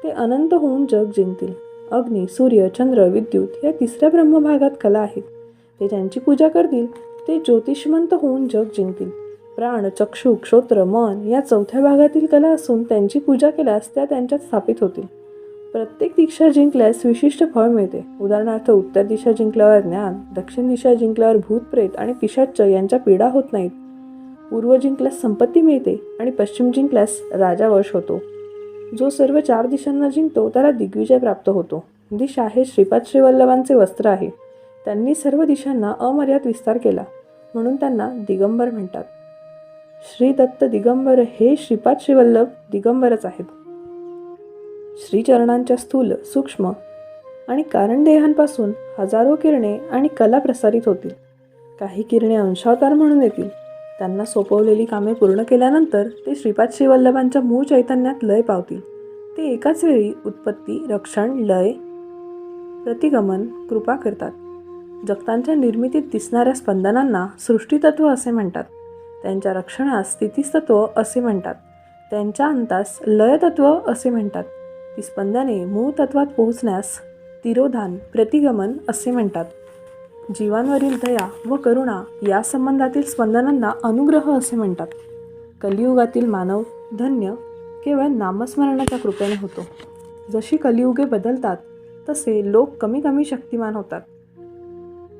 ते अनंत होऊन जग जिंकतील. अग्नी, सूर्य, चंद्र, विद्युत या तिसऱ्या ब्रह्मभागात कला आहेत. ते ज्यांची पूजा करतील ते ज्योतिषमंत होऊन जग जिंकतील. प्राण, चक्षु, श्रोत्र, मन या चौथ्या भागातील कला असून त्यांची पूजा केल्यास त्या त्यांच्यात स्थापित होतील. प्रत्येक दिशा जिंकल्यास विशिष्ट फळ मिळते. उदाहरणार्थ, उत्तर दिशा जिंकल्यावर ज्ञान, दक्षिण दिशा जिंकल्यावर भूत, प्रेत आणि पिशाच्च यांच्या पीडा होत नाहीत. पूर्व जिंकल्यास संपत्ती मिळते आणि पश्चिम जिंकल्यास राजा वश होतो. जो सर्व 4 दिशांना जिंकतो त्याला दिग्विजय प्राप्त होतो. दिशा हे श्रीपाद श्रीवल्लभांचे वस्त्र आहे. त्यांनी सर्व दिशांना अमर्याद विस्तार केला म्हणून त्यांना दिगंबर म्हणतात. श्री दत्त दिगंबर हे श्रीपाद श्रीवल्लभ दिगंबरच आहेत. श्रीचरणांच्या स्थूल, सूक्ष्म आणि कारणदेहांपासून हजारो किरणे आणि कला प्रसारित होतील. काही किरणे अंशावतार म्हणून येतील. त्यांना सोपवलेली कामे पूर्ण केल्यानंतर ते श्रीपाद श्रीवल्लभांच्या मूळ चैतन्यात लय पावतील. ते एकाच वेळी उत्पत्ती, रक्षण, लय, प्रतिगमन, कृपा करतात. जगतांच्या निर्मितीत दिसणाऱ्या स्पंदनांना सृष्टीतत्व असे म्हणतात. त्यांच्या रक्षणास स्थितीस्तत्व असे म्हणतात. त्यांच्या अंतास लयतत्व असे म्हणतात. ती स्पंदने मूळ तत्वात पोहोचण्यास तिरोधान, प्रतिगमन असे म्हणतात. जीवांवरील दया व करुणा या संबंधातील स्पंदनांना अनुग्रह असे म्हणतात. कलियुगातील मानव धन्य केवळ नामस्मरणाच्या कृपेने होतो. जशी कलियुगे बदलतात तसे लोक कमी कमी शक्तिमान होतात.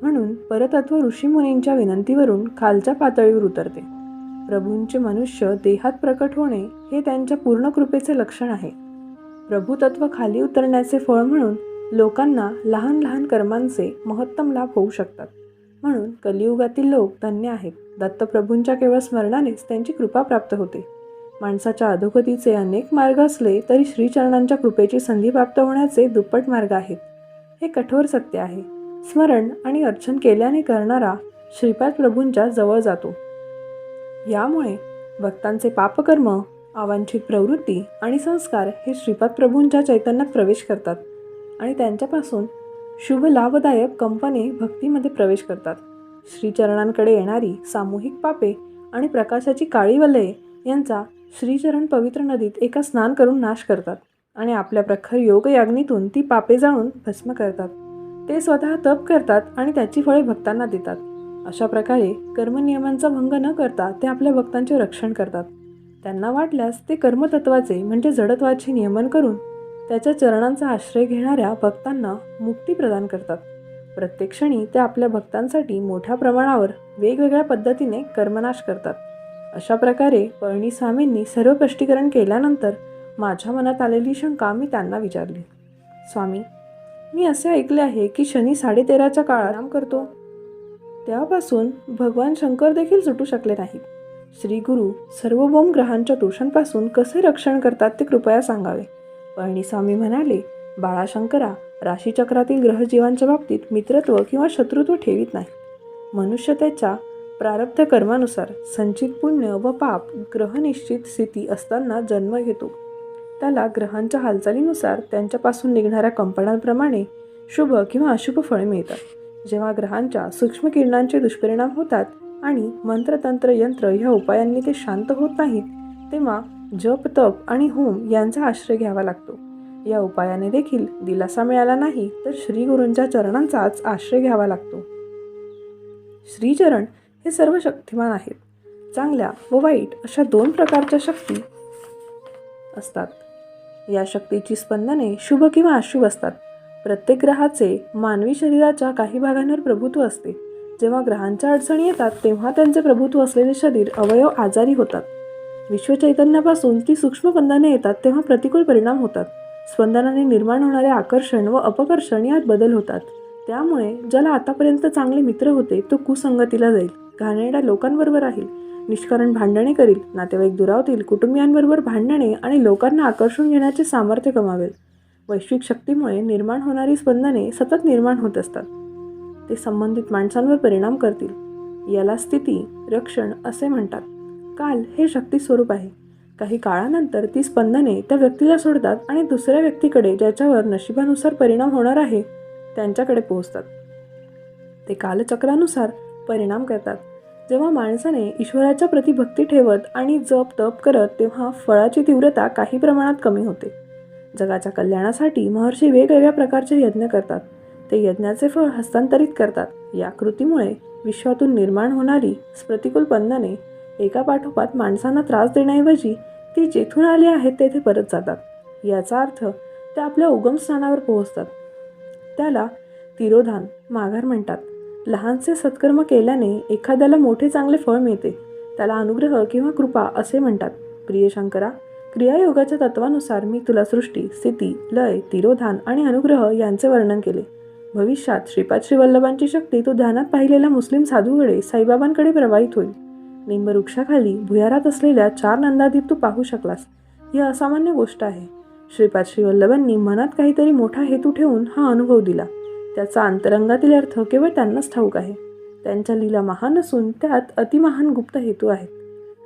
म्हणून परतत्व ऋषीमुनींच्या विनंतीवरून खालच्या पातळीवर उतरते. प्रभूंचे मनुष्य देहात प्रकट होणे हे त्यांच्या पूर्ण कृपेचे लक्षण आहे. प्रभुतत्व खाली उतरण्याचे फळ म्हणून लोकांना लहान लहान कर्मांचे महत्तम लाभ होऊ शकतात. म्हणून कलियुगातील लोक धन्य आहेत. दत्तप्रभूंच्या केवळ स्मरणानेच त्यांची कृपा प्राप्त होते. माणसाच्या अधोगतीचे अनेक मार्ग असले तरी श्रीचरणांच्या कृपेची संधी प्राप्त होण्याचे दुप्पट मार्ग आहेत. हे कठोर सत्य आहे. स्मरण आणि अर्चन केल्याने करणारा श्रीपाद प्रभूंच्या जवळ जातो. यामुळे भक्तांचे पापकर्म, अवांछित प्रवृत्ती आणि संस्कार हे श्रीपाद प्रभूंच्या चैतन्यात प्रवेश करतात आणि त्यांच्यापासून शुभ लाभदायक कंपने भक्तीमध्ये प्रवेश करतात. श्रीचरणांकडे येणारी सामूहिक पापे आणि प्रकाशाची काळी वलये यांचा श्रीचरण पवित्र नदीत एका स्नान करून नाश करतात आणि आपल्या प्रखर योगयाग्नीतून ती पापे जाळून भस्म करतात. ते स्वतः तप करतात आणि त्याची फळे भक्तांना देतात. अशा प्रकारे कर्मनियमांचा भंग न करता ते आपल्या भक्तांचे रक्षण करतात. त्यांना वाटल्यास ते कर्मतत्वाचे म्हणजे जडत्वाचे नियमन करून त्याच्या चरणांचा आश्रय घेणाऱ्या भक्तांना मुक्ती प्रदान करतात. प्रत्येक क्षणी ते आपल्या भक्तांसाठी मोठ्या प्रमाणावर वेगवेगळ्या पद्धतीने कर्मनाश करतात. अशा प्रकारे पळणीस्वामींनी सर्व स्पष्टीकरण केल्यानंतर माझ्या मनात आलेली शंका मी त्यांना विचारली. स्वामी, मी असे ऐकले आहे की शनी 13:30च्या काळात आराम करतो. तेव्हापासून भगवान शंकर देखील सुटू शकले नाहीत. श्री गुरु सर्वभौम ग्रहांच्या दोषांपासून कसे रक्षण करतात ते कृपया सांगावे. पळणीस्वामी म्हणाले, बाळाशंकरा, राशीचक्रातील ग्रहजीवांच्या बाबतीत मित्रत्व किंवा शत्रुत्व ठेवीत नाही. मनुष्य त्याच्या प्रारब्ध कर्मानुसार संचित पुण्य व पाप ग्रहनिश्चित स्थिती असताना जन्म घेतो. त्याला ग्रहांच्या हालचालीनुसार त्यांच्यापासून निघणाऱ्या कंपनांप्रमाणे शुभ किंवा अशुभ फळे मिळतात. जेव्हा ग्रहांच्या सूक्ष्म किरणांचे दुष्परिणाम होतात आणि मंत्र, तंत्र, यंत्र ह्या उपायांनी ते शांत होत नाहीत, तेव्हा जप, तप आणि होम यांचा आश्रय घ्यावा लागतो. या उपायाने देखील दिलासा मिळाला नाही तर श्री गुरूंच्या चरणांचाच आश्रय घ्यावा लागतो. श्रीचरण हे सर्व शक्तिमान आहेत. चांगल्या व वाईट अशा 2 प्रकारच्या शक्ती असतात. या शक्तीची स्पंदने शुभ किंवा अशुभ असतात. प्रत्येक ग्रहाचे मानवी शरीराच्या काही भागांवर प्रभुत्व असते. जेव्हा ग्रहांच्या अडचणी येतात तेव्हा त्यांचे प्रभुत्व असलेले शरीर अवयव आजारी होतात. विश्वचैतन्यापासून ती सूक्ष्म स्पंदने येतात तेव्हा प्रतिकूल परिणाम होतात. स्पंदनाने निर्माण होणारे आकर्षण व अपकर्षण यात बदल होतात. त्यामुळे ज्याला आतापर्यंत चांगले मित्र होते तो कुसंगतीला जाईल, घाणेरड्या लोकांबरोबर राहील, निष्कारण भांडणे करील, नातेवाईक दुरावतील, कुटुंबियांबरोबर भांडणे आणि लोकांना आकर्षून घेण्याचे सामर्थ्य गमावेल. वैश्विक शक्तीमुळे निर्माण होणारी स्पंदने सतत निर्माण होत असतात. ते संबंधित माणसांवर परिणाम करतील. याला स्थिती, रक्षण असे म्हणतात. काल हे शक्ती स्वरूप आहे. काही काळानंतर ती स्पंदने त्या व्यक्तीला सोडतात आणि दुसऱ्या व्यक्तीकडे ज्याच्यावर नशिबानुसार परिणाम होणार आहे त्यांच्याकडे पोहोचतात. ते कालचक्रानुसार परिणाम करतात. जेव्हा माणसाने ईश्वराच्या प्रती भक्ती ठेवत आणि जप तप करत तेव्हा फळाची तीव्रता काही प्रमाणात कमी होते. जगाच्या कल्याणासाठी महर्षी वेगवेगळ्या प्रकारचे यज्ञ करतात. ते यज्ञाचे फळ हस्तांतरित करतात. या कृतीमुळे विश्वातून निर्माण होणारी प्रतिकूल बंधने एकापाठोपाठ माणसांना त्रास देण्याऐवजी ती जेथून आली आहेत तेथे परत जातात. याचा अर्थ ते आपल्या उगमस्थानावर पोहोचतात. त्याला तिरोधान, माघार म्हणतात. लहानसे सत्कर्म केल्याने एखाद्याला मोठे चांगले फळ मिळते. त्याला अनुग्रह किंवा कृपा असे म्हणतात. प्रिय शंकरा, क्रियायोगाच्या तत्वानुसार मी तुला सृष्टी, स्थिती, लय, तिरोधान आणि अनुग्रह यांचे वर्णन केले. भविष्यात श्रीपाद श्रीवल्लभांची शक्ती तू ध्यानात पाहिलेल्या मुस्लिम साधूकडे, साईबाबांकडे प्रवाहित होईल. निंबवृक्षाखाली भुयारात असलेल्या 4 नंदादीप तू पाहू शकलास. ही असामान्य गोष्ट आहे. श्रीपाद श्रीवल्लभांनी मनात काहीतरी मोठा हेतू ठेवून हा अनुभव दिला. त्याचा अंतरंगातील अर्थ केवळ त्यांनाच ठाऊक आहे. त्यांच्या लीला महान असून त्यात अतिमहान गुप्त हेतू आहेत.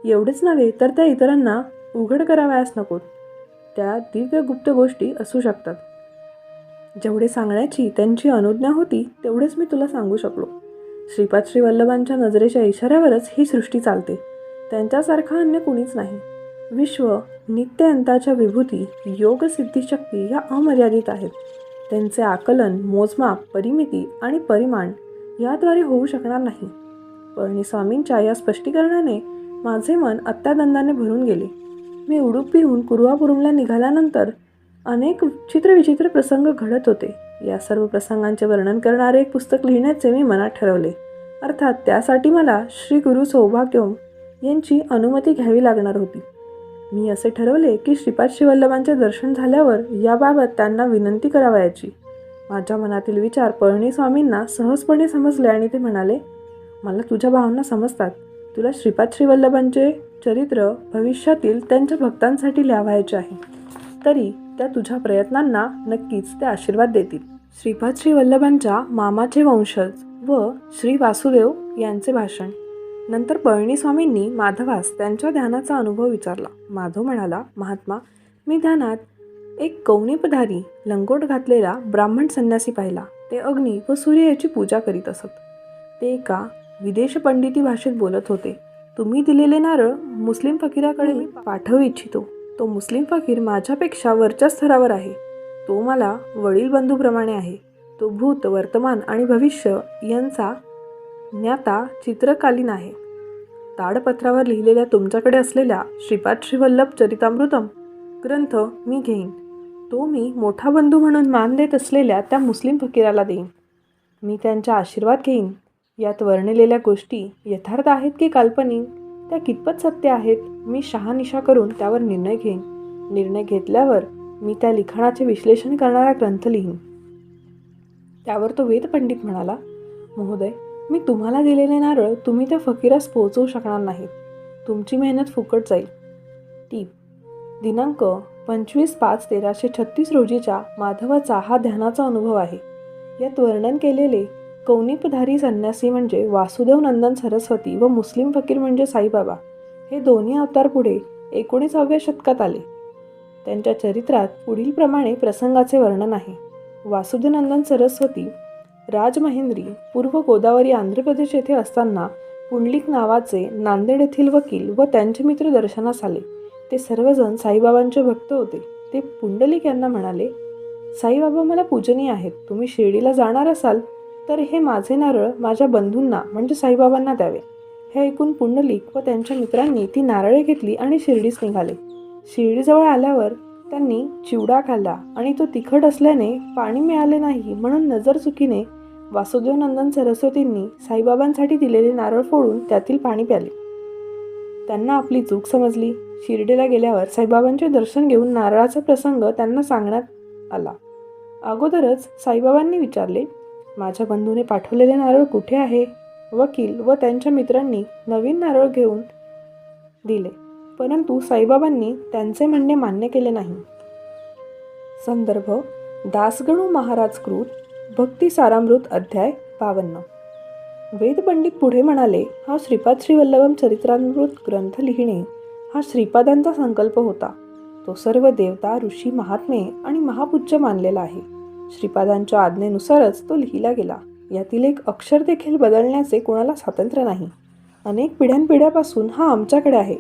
एवढेच नव्हे तर त्या इतरांना उघड करावयास नकोत. त्या दिव्य गुप्त गोष्टी असू शकतात. जेवढे सांगण्याची त्यांची अनुज्ञा होती तेवढेच मी तुला सांगू शकलो. श्रीपाद श्रीवल्लभांच्या नजरेच्या इशाऱ्यावरच ही सृष्टी चालते. त्यांच्यासारखा अन्य कुणीच नाही. विश्व, नित्य अंताच्या विभूती, योग सिद्धिशक्ती या अमर्यादित आहेत. त्यांचे आकलन, मोजमाप, परिमिती आणि परिमाण याद्वारे होऊ शकणार नाही. पळणीस्वामींच्या या स्पष्टीकरणाने माझे मन अत्यानंदाने भरून गेले. मी उडुपीहून कुरुवापुरमला निघाल्यानंतर अनेक चित्रविचित्र प्रसंग घडत होते. या सर्व प्रसंगांचे वर्णन करणारे एक पुस्तक लिहिण्याचे मी मनात ठरवले. अर्थात त्यासाठी मला श्री गुरु सौभाग्योम यांची अनुमती घ्यावी लागणार होती. मी असे ठरवले की श्रीपाद श्रीवल्लभांचे दर्शन झाल्यावर याबाबत त्यांना विनंती करावयाची. माझ्या मनातील विचार पळणीस्वामींना सहजपणे समजले आणि ते म्हणाले, मला तुझ्या भावना समजतात. तुला श्रीपाद श्रीवल्लभांचे चरित्र भविष्यातील त्यांच्या भक्तांसाठी लिहावयाचे आहे. तरी त्या तुझ्या प्रयत्नांना नक्कीच ते आशीर्वाद देतील. श्रीपाद श्रीवल्लभांच्या मामाचे वंशज व श्री वासुदेव यांचे भाषण. नंतर पळणीस्वामींनी माधवास त्यांच्या ध्यानाचा अनुभव विचारला. माधव म्हणाला, महात्मा, मी ध्यानात एक कौनिपधारी लंगोट घातलेला ब्राह्मण संन्यासी पाहिला. ते अग्नी व सूर्य याची पूजा करीत असत. ते एका विदेश पंडिती भाषेत बोलत होते. तुम्ही दिलेले नारळ मुस्लिम फकीराकडे मी पाठवू इच्छितो. तो मुस्लिम फकीर माझ्यापेक्षा वरच्या स्तरावर आहे. तो मला वडील बंधूप्रमाणे आहे. तो भूत, वर्तमान आणि भविष्य यांचा ज्ञाता चित्रकालीन आहे. ताडपत्रावर लिहिलेल्या तुमच्याकडे असलेल्या श्रीपाद श्रीवल्लभ चरितामृतम ग्रंथ मी घेईन. तो मी मोठा बंधू म्हणून मान देत असलेल्या त्या मुस्लिम फकीराला देईन. मी त्यांचा आशीर्वाद घेईन. यात वर्णिलेल्या गोष्टी यथार्थ आहेत की काल्पनिक, त्या कितपत सत्य आहेत, मी शहानिशा करून त्यावर निर्णय घेईन. निर्णय घेतल्यावर मी त्या लिखाणाचे विश्लेषण करणारा ग्रंथ लिहीन. त्यावर तो वेदपंडित म्हणाला, महोदय, मी तुम्हाला दिलेले नारळ तुम्ही त्या फकीरास पोहोचवू शकणार नाहीत. तुमची मेहनत फुकट जाईल. टीप: दिनांक 25/5/1336 रोजीच्या माधवाचा हा ध्यानाचा अनुभव आहे. यात वर्णन केलेले कौनिपधारी संन्यासी म्हणजे वासुदेव नंदन सरस्वती व मुस्लिम फकीर म्हणजे साईबाबा हे दोन्ही अवतार पुढे 19व्या शतकात आले. त्यांच्या चरित्रात पुढील प्रमाणे प्रसंगाचे वर्णन आहे. वासुदेवनंदन सरस्वती राजमहेंद्री पूर्व गोदावरी आंध्र प्रदेश येथे असताना पुंडलिक नावाचे नांदेड येथील वकील व त्यांचे मित्र दर्शनास आले. ते सर्वजण साईबाबांचे भक्त होते. ते पुंडलिक यांना म्हणाले, साईबाबा मला पूजनीय आहेत. तुम्ही शिर्डीला जाणार असाल तर हे माझे नारळ माझ्या बंधूंना म्हणजे साईबाबांना द्यावे. हे ऐकून पुंडलिक व त्यांच्या मित्रांनी ती नारळे घेतली आणि शिर्डीस निघाले. शिर्डीजवळ आल्यावर त्यांनी चिवडा खाल्ला आणि तो तिखट असल्याने पाणी मिळाले नाही म्हणून नजरचुकीने वासुदेवनंदन सरस्वतींनी साईबाबांसाठी दिलेले नारळ फोडून त्यातील पाणी प्याले. त्यांना आपली चूक समजली. शिर्डीला गेल्यावर साईबाबांचे दर्शन घेऊन नारळाचा प्रसंग त्यांना सांगण्यात आला. अगोदरच साईबाबांनी विचारले, माझ्या बंधूने पाठवलेले नारळ कुठे आहे? वकील व त्यांच्या मित्रांनी नवीन नारळ घेऊन दिले, परंतु साईबाबांनी त्यांचे म्हणणे मान्य केले नाही. संदर्भ: दासगणू महाराज कृत भक्ती सारामृत अध्याय 52. वेदपंडित पुढे म्हणाले, हा श्रीपाद श्रीवल्लभम चरित्रामृत ग्रंथ लिहिणे हा श्रीपादांचा संकल्प होता. तो सर्व देवता, ऋषी, महात्मे आणि महापूज्य मानलेला आहे. श्रीपादांच्या आज्ञेनुसारच तो लिहिला गेला. यातील एक अक्षर देखील बदलण्याचे कोणाला स्वातंत्र्य नाही. अनेक पिढ्यानपिढ्यापासून हा आमच्याकडे आहे.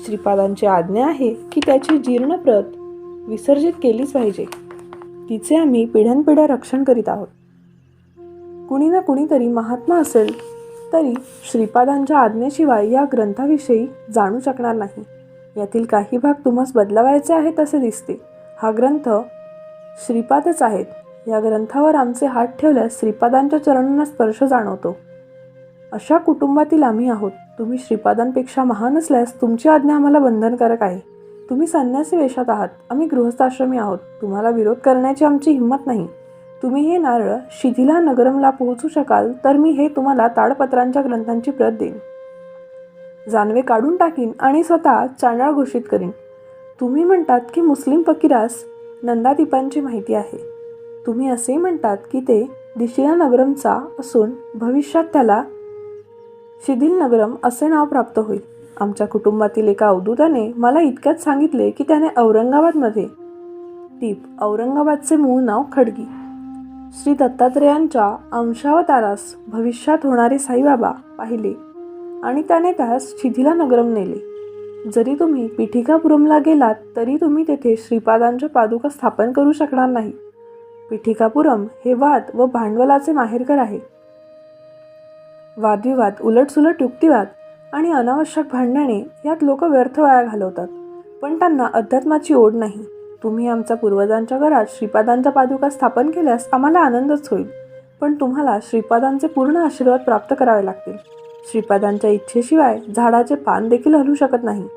श्रीपादांची आज्ञा आहे की त्याची जीर्ण प्रत विसर्जित केलीच पाहिजे. तिचे आम्ही पिढ्यानपिढ्या रक्षण करीत आहोत. कुणी ना कुणीतरी महात्मा असेल तरी श्रीपादांच्या आज्ञेशिवाय या ग्रंथाविषयी जाणू शकणार नाही. यातील काही भाग तुम्हास बदलावायचे आहेत असे दिसते. हा ग्रंथ श्रीपादच आहेत. या ग्रंथावर आमचे हात ठेवल्यास श्रीपादांच्या चरणांना स्पर्श जाणवतो. अशा कुटुंबातील आम्ही आहोत. तुम्ही श्रीपादांपेक्षा महान असल्यास तुमची आज्ञा आम्हाला बंधनकारक आहे. तुम्ही संन्यासी वेशात आहात, आम्ही गृहस्थाश्रमी आहोत. तुम्हाला विरोध करण्याची आमची हिंमत नाही. तुम्ही हे नारळ शिथिला नगरमला पोहोचू शकाल तर मी हे तुम्हाला ताडपत्रांच्या ग्रंथांची प्रत देईन. जानवे काढून टाकीन आणि स्वतः चांडाळ घोषित करीन. तुम्ही म्हणतात की मुस्लिम फकीरास नंदादीपांची माहिती आहे. तुम्ही असेही म्हणतात की ते दिशिला नगरमचा असून भविष्यात त्याला शिथिल नगरम असे नाव प्राप्त होईल. आमच्या कुटुंबातील एका अवधूताने मला इतक्यात सांगितले की त्याने औरंगाबादमध्ये औरंगाबादचे मूळ नाव खडगी श्री दत्तात्रेयांच्या अंशावतारास भविष्यात होणारे साईबाबा पाहिले आणि त्याने त्यास शिथिला नगरम नेले. जरी तुम्ही पिठिकापुरमला गेलात तरी तुम्ही तेथे श्रीपादांच्या पादुका स्थापन करू शकणार नाही. पिठिकापुरम हे वाद व भांडवलाचे माहेरघर आहे. वादविवाद, उलटसुलट युक्तिवाद आणि अनावश्यक भांडणे यात लोक व्यर्थ वाया घालवतात. पण त्यांना अध्यात्माची ओढ नाही. तुम्ही आमच्या पूर्वजांच्या घरात श्रीपादांच्या पादुका स्थापन केल्यास आम्हाला आनंदच होईल. पण तुम्हाला श्रीपादांचे पूर्ण आशीर्वाद प्राप्त करावे लागतील. श्रीपादांच्या इच्छेशिवाय झाडाचे पान देखील हलू शकत नाही.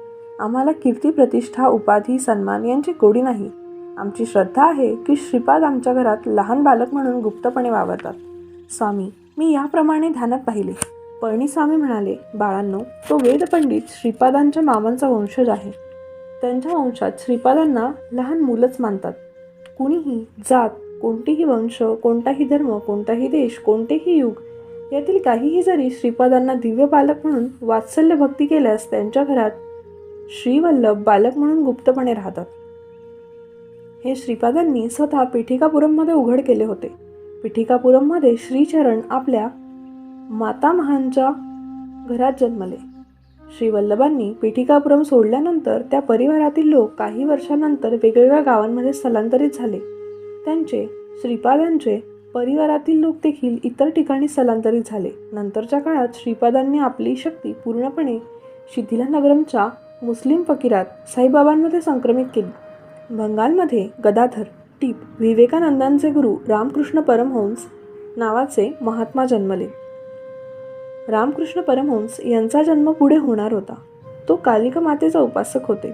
आम्हाला कीर्ती, प्रतिष्ठा, उपाधी, सन्मान यांची गोडी नाही. आमची श्रद्धा आहे की श्रीपाद आमच्या घरात लहान बालक म्हणून गुप्तपणे वावरतात. स्वामी, मी याप्रमाणे ध्यानात पाहिले. पळणीस्वामी म्हणाले, बाळांनो, तो वेदपंडित श्रीपादांच्या मामांचा वंशज आहे. त्यांच्या वंशात श्रीपादांना लहान मुलंच मानतात. कुणीही जात, कोणतीही वंश, कोणताही धर्म, कोणताही देश, कोणतेही युग यातील काहीही जरी श्रीपादांना दिव्य बालक म्हणून वात्सल्य भक्ती केल्यास त्यांच्या घरात श्रीवल्लभ बालक म्हणून गुप्तपणे राहतात. हे श्रीपादांनी स्वतः पिठिकापुरममध्ये उघड केले होते. पिठिकापुरममध्ये श्रीचरण आपल्या मातामहांच्या घरात जन्मले. श्रीवल्लभांनी पिठिकापुरम सोडल्यानंतर त्या परिवारातील लोक काही वर्षांनंतर वेगवेगळ्या गावांमध्ये स्थलांतरित झाले. त्यांचे श्रीपादांचे परिवारातील लोक देखील इतर ठिकाणी स्थलांतरित झाले. नंतरच्या काळात श्रीपादांनी आपली शक्ती पूर्णपणे शिथिला नगरमच्या मुस्लिम फकीरात साईबाबांमध्ये संक्रमित केली. बंगालमध्ये गदाधर टीप विवेकानंदांचे गुरु रामकृष्ण परमहंस नावाचे महात्मा जन्मले. रामकृष्ण परमहंस यांचा जन्म पुढे होणार होता. तो कालिका मातेचा उपासक होते.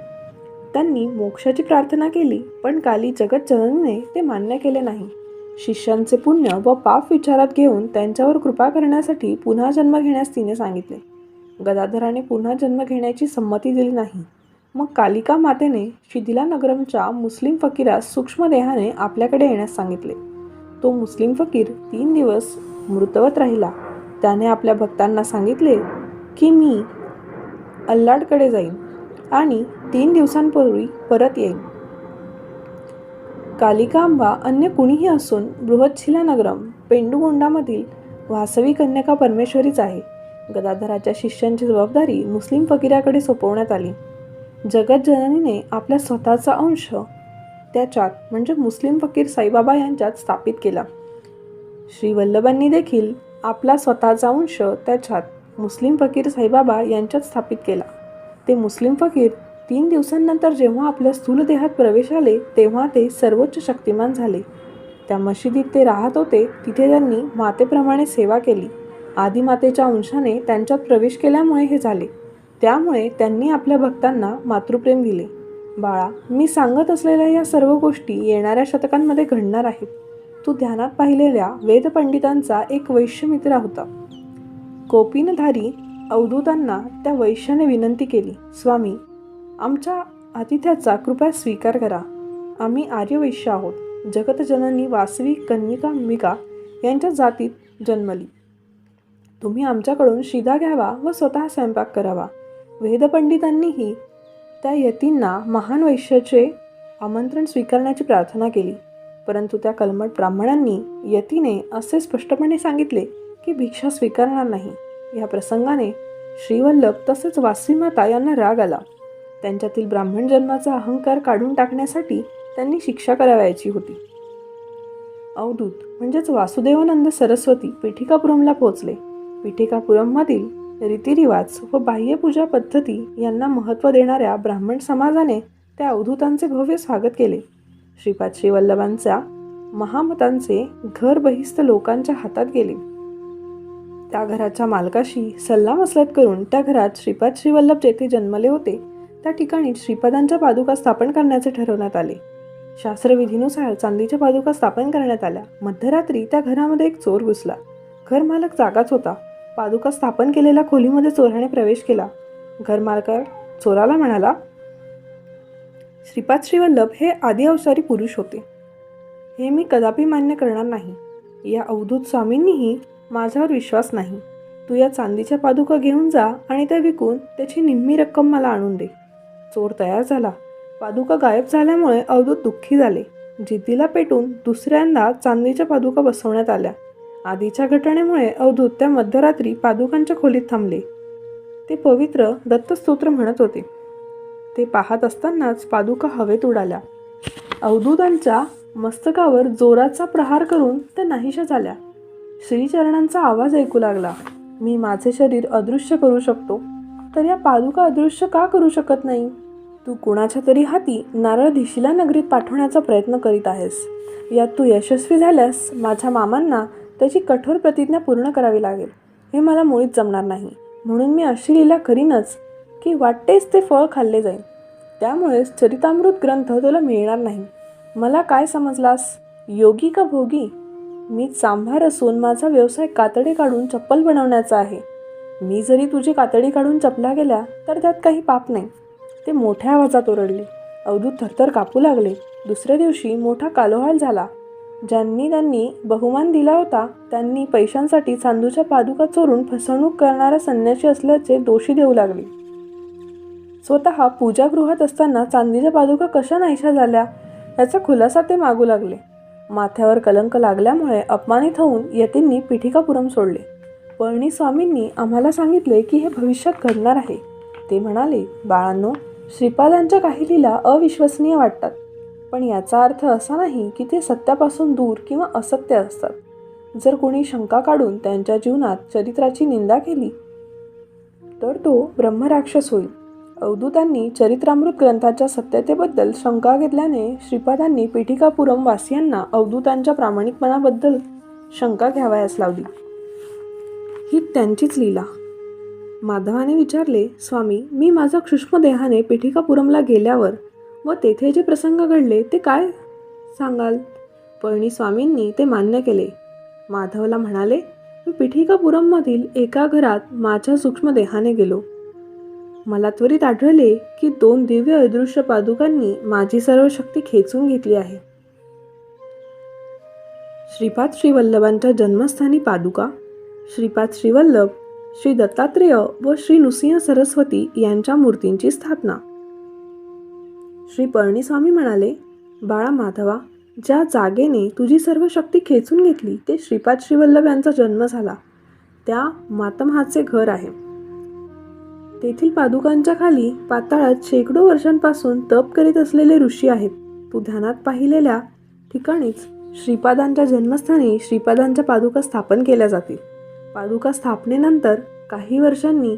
त्यांनी मोक्षाची प्रार्थना केली, पण काली जगत जननीने ते मान्य केले नाही. शिष्यांचे पुण्य व पाप विचारात घेऊन त्यांच्यावर कृपा करण्यासाठी पुन्हा जन्म घेण्यास तिने सांगितले. गदाधराने पुन्हा जन्म घेण्याची संमती दिली नाही. मग कालिका मातेने शिथिला नगरमच्या मुस्लिम फकीरास सूक्ष्म देहाने आपल्याकडे येण्यास सांगितले. तो मुस्लिम फकीर 3 दिवस मृतवत राहिला. त्याने आपल्या भक्तांना सांगितले की मी अल्लाडकडे जाईन आणि 3 दिवसांपूर्वी परत येईन. कालिकांबा अन्य कुणीही असून बृहच्छिला नगरम पेंडुगोंडामधील वासवी कन्यका परमेश्वरीच आहे. गदाधराच्या शिष्यांची जबाबदारी मुस्लिम फकीराकडे सोपवण्यात आली. जगत जननीने आपल्या स्वतःचा अंश त्याच्यात म्हणजे मुस्लिम फकीर साईबाबा यांच्यात स्थापित केला. श्रीवल्लभांनी देखील आपला स्वतःचा अंश त्याच्यात मुस्लिम फकीर साईबाबा यांच्यात स्थापित केला. ते मुस्लिम फकीर 3 दिवसांनंतर जेव्हा आपल्या स्थूल देहात प्रवेश आले तेव्हा ते सर्वोच्च शक्तिमान झाले. त्या मशिदीत ते राहत होते. तिथे त्यांनी मातेप्रमाणे सेवा केली. आदिमातेच्या अंशाने त्यांच्यात प्रवेश केल्यामुळे हे झाले. त्यामुळे त्यांनी आपल्या भक्तांना मातृप्रेम दिले. बाळा, मी सांगत असलेल्या या सर्व गोष्टी येणाऱ्या शतकांमध्ये घडणार आहेत. तू ध्यानात पाहिलेल्या वेदपंडितांचा एक वैश्य मित्र होता. कोपिनधारी अवधूतांना त्या वैश्याने विनंती केली, स्वामी, आमच्या आतिथ्याचा कृपया स्वीकार करा. आम्ही आर्यवैश्य आहोत. जगतजननी वासवी कन्यकांबिका यांच्या जातीत जन्मली. तुम्ही आमच्याकडून शिदा घ्यावा व स्वतः स्वयंपाक करावा. वेदपंडितांनीही त्या यतींना महान वैश्याचे आमंत्रण स्वीकारण्याची प्रार्थना केली. परंतु त्या कलमट ब्राह्मणांनी यतीने असे स्पष्टपणे सांगितले की भिक्षा स्वीकारणार नाही. या प्रसंगाने श्रीवल्लभ तसेच वासीमाता यांना राग आला. त्यांच्यातील ब्राह्मण जन्माचा अहंकार काढून टाकण्यासाठी त्यांनी शिक्षा करावयाची होती. अवधूत म्हणजेच वासुदेवानंद सरस्वती पीठिकापुरमला पोहोचले. पीठिकापुरममधील रीतिरिवाज व बाह्यपूजा पद्धती यांना महत्त्व देणाऱ्या ब्राह्मण समाजाने त्या अवधूतांचे भव्य स्वागत केले. श्रीपाद श्रीवल्लभांच्या महामतांचे घर बहिस्थ लोकांच्या हातात गेले. त्या घराच्या मालकाशी सल्लामसलत करून त्या घरात श्रीपाद श्रीवल्लभ जेथे जन्मले होते त्या ठिकाणी श्रीपादांच्या पादुका स्थापन करण्याचे ठरवण्यात आले. शास्त्रविधीनुसार चांदीच्या पादुका स्थापन करण्यात आल्या. मध्यरात्री त्या घरामध्ये एक चोर घुसला. घर मालक जागाच होता. पादुका स्थापन केलेल्या खोलीमध्ये चोराने प्रवेश केला. घरमालक चोराला म्हणाला, श्रीपाद श्रीवल्लभ हे आदि अवतारी पुरुष होते. हे मी कदापि मान्य करणार नाही. या अवधूत स्वामींनीही माझ्यावर विश्वास नाही. तू या चांदीच्या पादुका घेऊन जा आणि त्या विकून त्याची निम्मी रक्कम मला आणून दे. चोर तयार झाला. पादुका गायब झाल्यामुळे अवधूत दुःखी झाले. जिद्दीला पेटून दुसऱ्यांदा चांदीच्या पादुका बसवण्यात आल्या. आधीच्या घटनेमुळे अवधूत त्या मध्यरात्री पादुकांच्या खोलीत थांबले. ते पवित्र दत्तस्तोत्र म्हणत होते. ते पाहत असतानाच पादुका हवेत उडाल्या. अवधूतांच्या मस्तकावर जोराचा प्रहार करून त्या नाहीशा झाल्या. श्रीचरणांचा आवाज ऐकू लागला, मी माझे शरीर अदृश्य करू शकतो, तर या पादुका अदृश्य का करू शकत नाही? तू कुणाच्या तरी हाती नारळ धिशीला नगरीत पाठवण्याचा प्रयत्न करीत आहेस. यात तू यशस्वी झाल्यास माझ्या मामांना त्याची कठोर प्रतिज्ञा पूर्ण करावी लागेल. हे मला मुळीच जमणार नाही. म्हणून मी अशी लीला करीनच की वाटेच ते फळ खाल्ले जाईल. त्यामुळेच चरितामृत ग्रंथ तुला मिळणार नाही. मला काय समजलास? योगी का भोगी? मी चांभार असून माझा व्यवसाय कातडे काढून चप्पल बनवण्याचा आहे. मी जरी तुझी कातडी काढून चपला गेल्या तर त्यात काही पाप नाही. ते मोठ्या आवाजात ओरडले. अवधूत थरथर कापू लागले. दुसऱ्या दिवशी मोठा कालोहाल झाला. ज्यांनी त्यांनी बहुमान दिला होता त्यांनी पैशांसाठी चांदूच्या पादुका चोरून फसवणूक करणारा संन्यासी असल्याचे दोषी देऊ लागले. स्वतः पूजागृहात असताना चांदीच्या पादुका कशा नाहीशा झाल्या याचा खुलासा ते मागू लागले. माथ्यावर कलंक लागल्यामुळे अपमानित होऊन यतींनी पीठिकापुरम सोडले. पळणी स्वामींनी आम्हाला सांगितले की हे भविष्यात घडणार आहे. ते म्हणाले, बाळांनो, श्रीपादांच्या काही लीला अविश्वसनीय वाटतात, पण याचा अर्थ असा नाही की ते सत्यापासून दूर किंवा असत्य असतात. जर कोणी शंका काढून त्यांच्या जीवनात चरित्राची निंदा केली तर तो ब्रह्मराक्षस होईल. अवधूतांनी चरित्रामृत ग्रंथाच्या सत्यतेबद्दल शंका घेतल्याने श्रीपादांनी पीठिकापुरम वासियांना अवधूतांच्या प्रामाणिकपणाबद्दल शंका घ्यावयास लावली. ही त्यांचीच लीला. माधवाने विचारले, स्वामी, मी माझा सूक्ष्म देहाने पीठिकापुरमला गेल्यावर व तेथे जे प्रसंग घडले ते काय सांगाल? पळणी स्वामींनी ते मान्य केले. माधवला म्हणाले, मी पीठिकापुरममधील एका घरात माझ्या सूक्ष्म देहाने गेलो. मला त्वरित आढळले की 2 दिव्य अदृश्य पादुकांनी माझी सर्व शक्ती खेचून घेतली आहे. श्रीपाद श्रीवल्लभांच्या जन्मस्थानी पादुका, श्रीपाद श्रीवल्लभ, श्री दत्तात्रेय व श्री नृसिंह सरस्वती यांच्या मूर्तींची स्थापना. श्री पळणीस्वामी म्हणाले, बाळा माधवा, ज्या जागेने तुझी सर्व शक्ती खेचून घेतली ते श्रीपाद श्रीवल्लभ यांचा जन्म झाला त्या मातमहाचे घर आहे. तेथील पादुकांच्या खाली पाताळात शेकडो वर्षांपासून तप करीत असलेले ऋषी आहेत. तू ध्यानात पाहिलेल्या ठिकाणीच श्रीपादांच्या जन्मस्थानी श्रीपादांच्या पादुका स्थापन केल्या जातील. पादुका स्थापनेनंतर काही वर्षांनी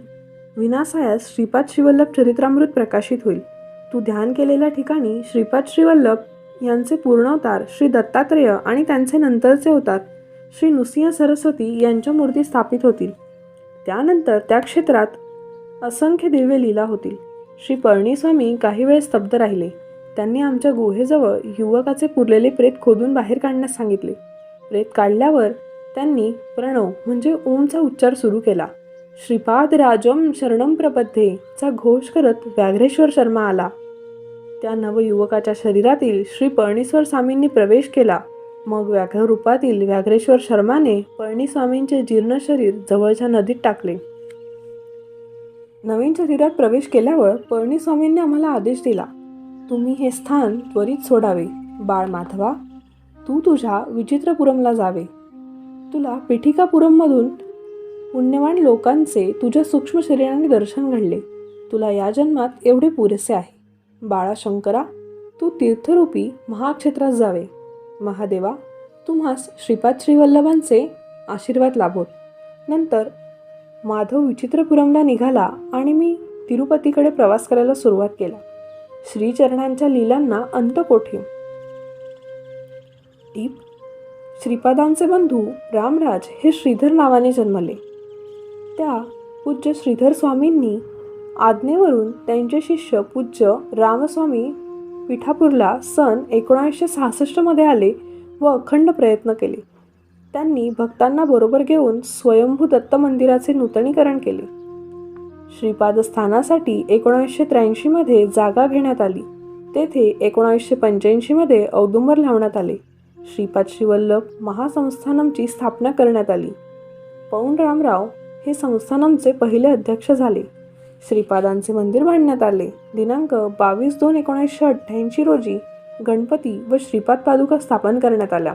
विनासायास श्रीपाद श्रीवल्लभ चरित्रामृत प्रकाशित होईल. तू ध्यान केलेल्या ठिकाणी श्रीपाद श्रीवल्लभ यांचे पूर्णावतार श्री दत्तात्रेय आणि त्यांचे नंतरचे अवतार श्री नृसिंह सरस्वती यांच्या मूर्ती स्थापित होतील. त्यानंतर त्या क्षेत्रात असंख्य दिव्य लीला होतील. श्री पळणीस्वामी काही वेळ स्तब्ध राहिले. त्यांनी आमच्या गुहेजवळ युवकाचे पुरलेले प्रेत खोदून बाहेर काढण्यास सांगितले. प्रेत काढल्यावर त्यांनी प्रणव म्हणजे ओमचा उच्चार सुरू केला. श्रीपाद राजम शरणम प्रपद्ये चा घोष करत व्याघ्रेश्वर शर्मा आला. त्या नवयुवकाच्या शरीरातील श्री पळणीश्वर स्वामींनी प्रवेश केला. मग व्याघ्र रूपातील व्याघ्रेश्वर शर्माने पळणीस्वामींचे जीर्ण शरीर जवळच्या नदीत टाकले. नवीन शरीरात प्रवेश केल्यावर पळणीस्वामींनी आम्हाला आदेश दिला, तुम्ही हे स्थान त्वरित सोडावे. बाळ माधवा, तू तुझ्या विचित्रपुरमला जावे. तुला पीठिकापुरममधून पुण्यवान लोकांचे तुझ्या सूक्ष्म शरीराने दर्शन घडले. तुला या जन्मात एवढे पुरेसे आहे. बाळा शंकरा, तू तीर्थरूपी महाक्षेत्रात जावे. महादेवा, तुम्हास श्रीपाद श्रीवल्लभांचे आशीर्वाद लाभोत. नंतर माधव विचित्रपुरमला निघाला आणि मी तिरुपतीकडे प्रवास करायला सुरुवात केला. श्रीचरणांच्या लीलांना अंत कोठे. टीप: श्रीपादांचे बंधू रामराज हे श्रीधर नावाने जन्मले. त्या पूज्य श्रीधर स्वामींनी आज्ञेवरून त्यांचे शिष्य पूज्य रामस्वामी पिठापूरला सन 1966 मध्ये आले व अखंड प्रयत्न केले. त्यांनी भक्तांना बरोबर घेऊन स्वयंभू दत्त मंदिराचे नूतनीकरण केले. श्रीपादस्थानासाठी 1983 मध्ये जागा घेण्यात आली. तेथे 1985 मध्ये औदुंबर लावण्यात आले. श्रीपाद श्रीवल्लभ महासंस्थानमची स्थापना करण्यात आली. पौंड रामराव हे संस्थानमचे पहिले अध्यक्ष झाले. श्रीपादांचे मंदिर बांधण्यात आले. दिनांक 22/2/1988 रोजी गणपती व श्रीपाद पादुका स्थापन करण्यात आल्या.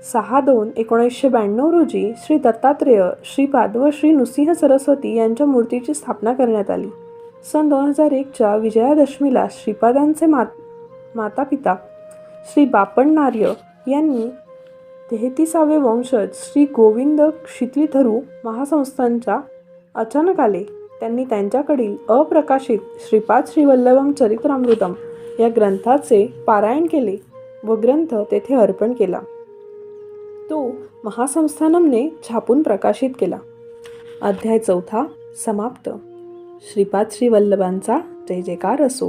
6/2/1992 रोजी श्री दत्तात्रेय, श्रीपाद व श्री नृसिंह सरस्वती यांच्या मूर्तीची स्थापना करण्यात आली. सन 2001च्या विजयादशमीला श्रीपादांचे मातापिता श्री बापण्णार्य यांनी 33वे वंशज श्री गोविंद क्षितिधरू महासंस्थांच्या अचानक आले. त्यांनी त्यांच्याकडील अप्रकाशित श्रीपाद श्रीवल्लभम चरित्रामृतम या ग्रंथाचे पारायण केले व ग्रंथ तेथे अर्पण केला. तो महासंस्थानमने छापून प्रकाशित केला. अध्याय 4 समाप्त. श्रीपाद श्रीवल्लभांचा जय जयकार असो.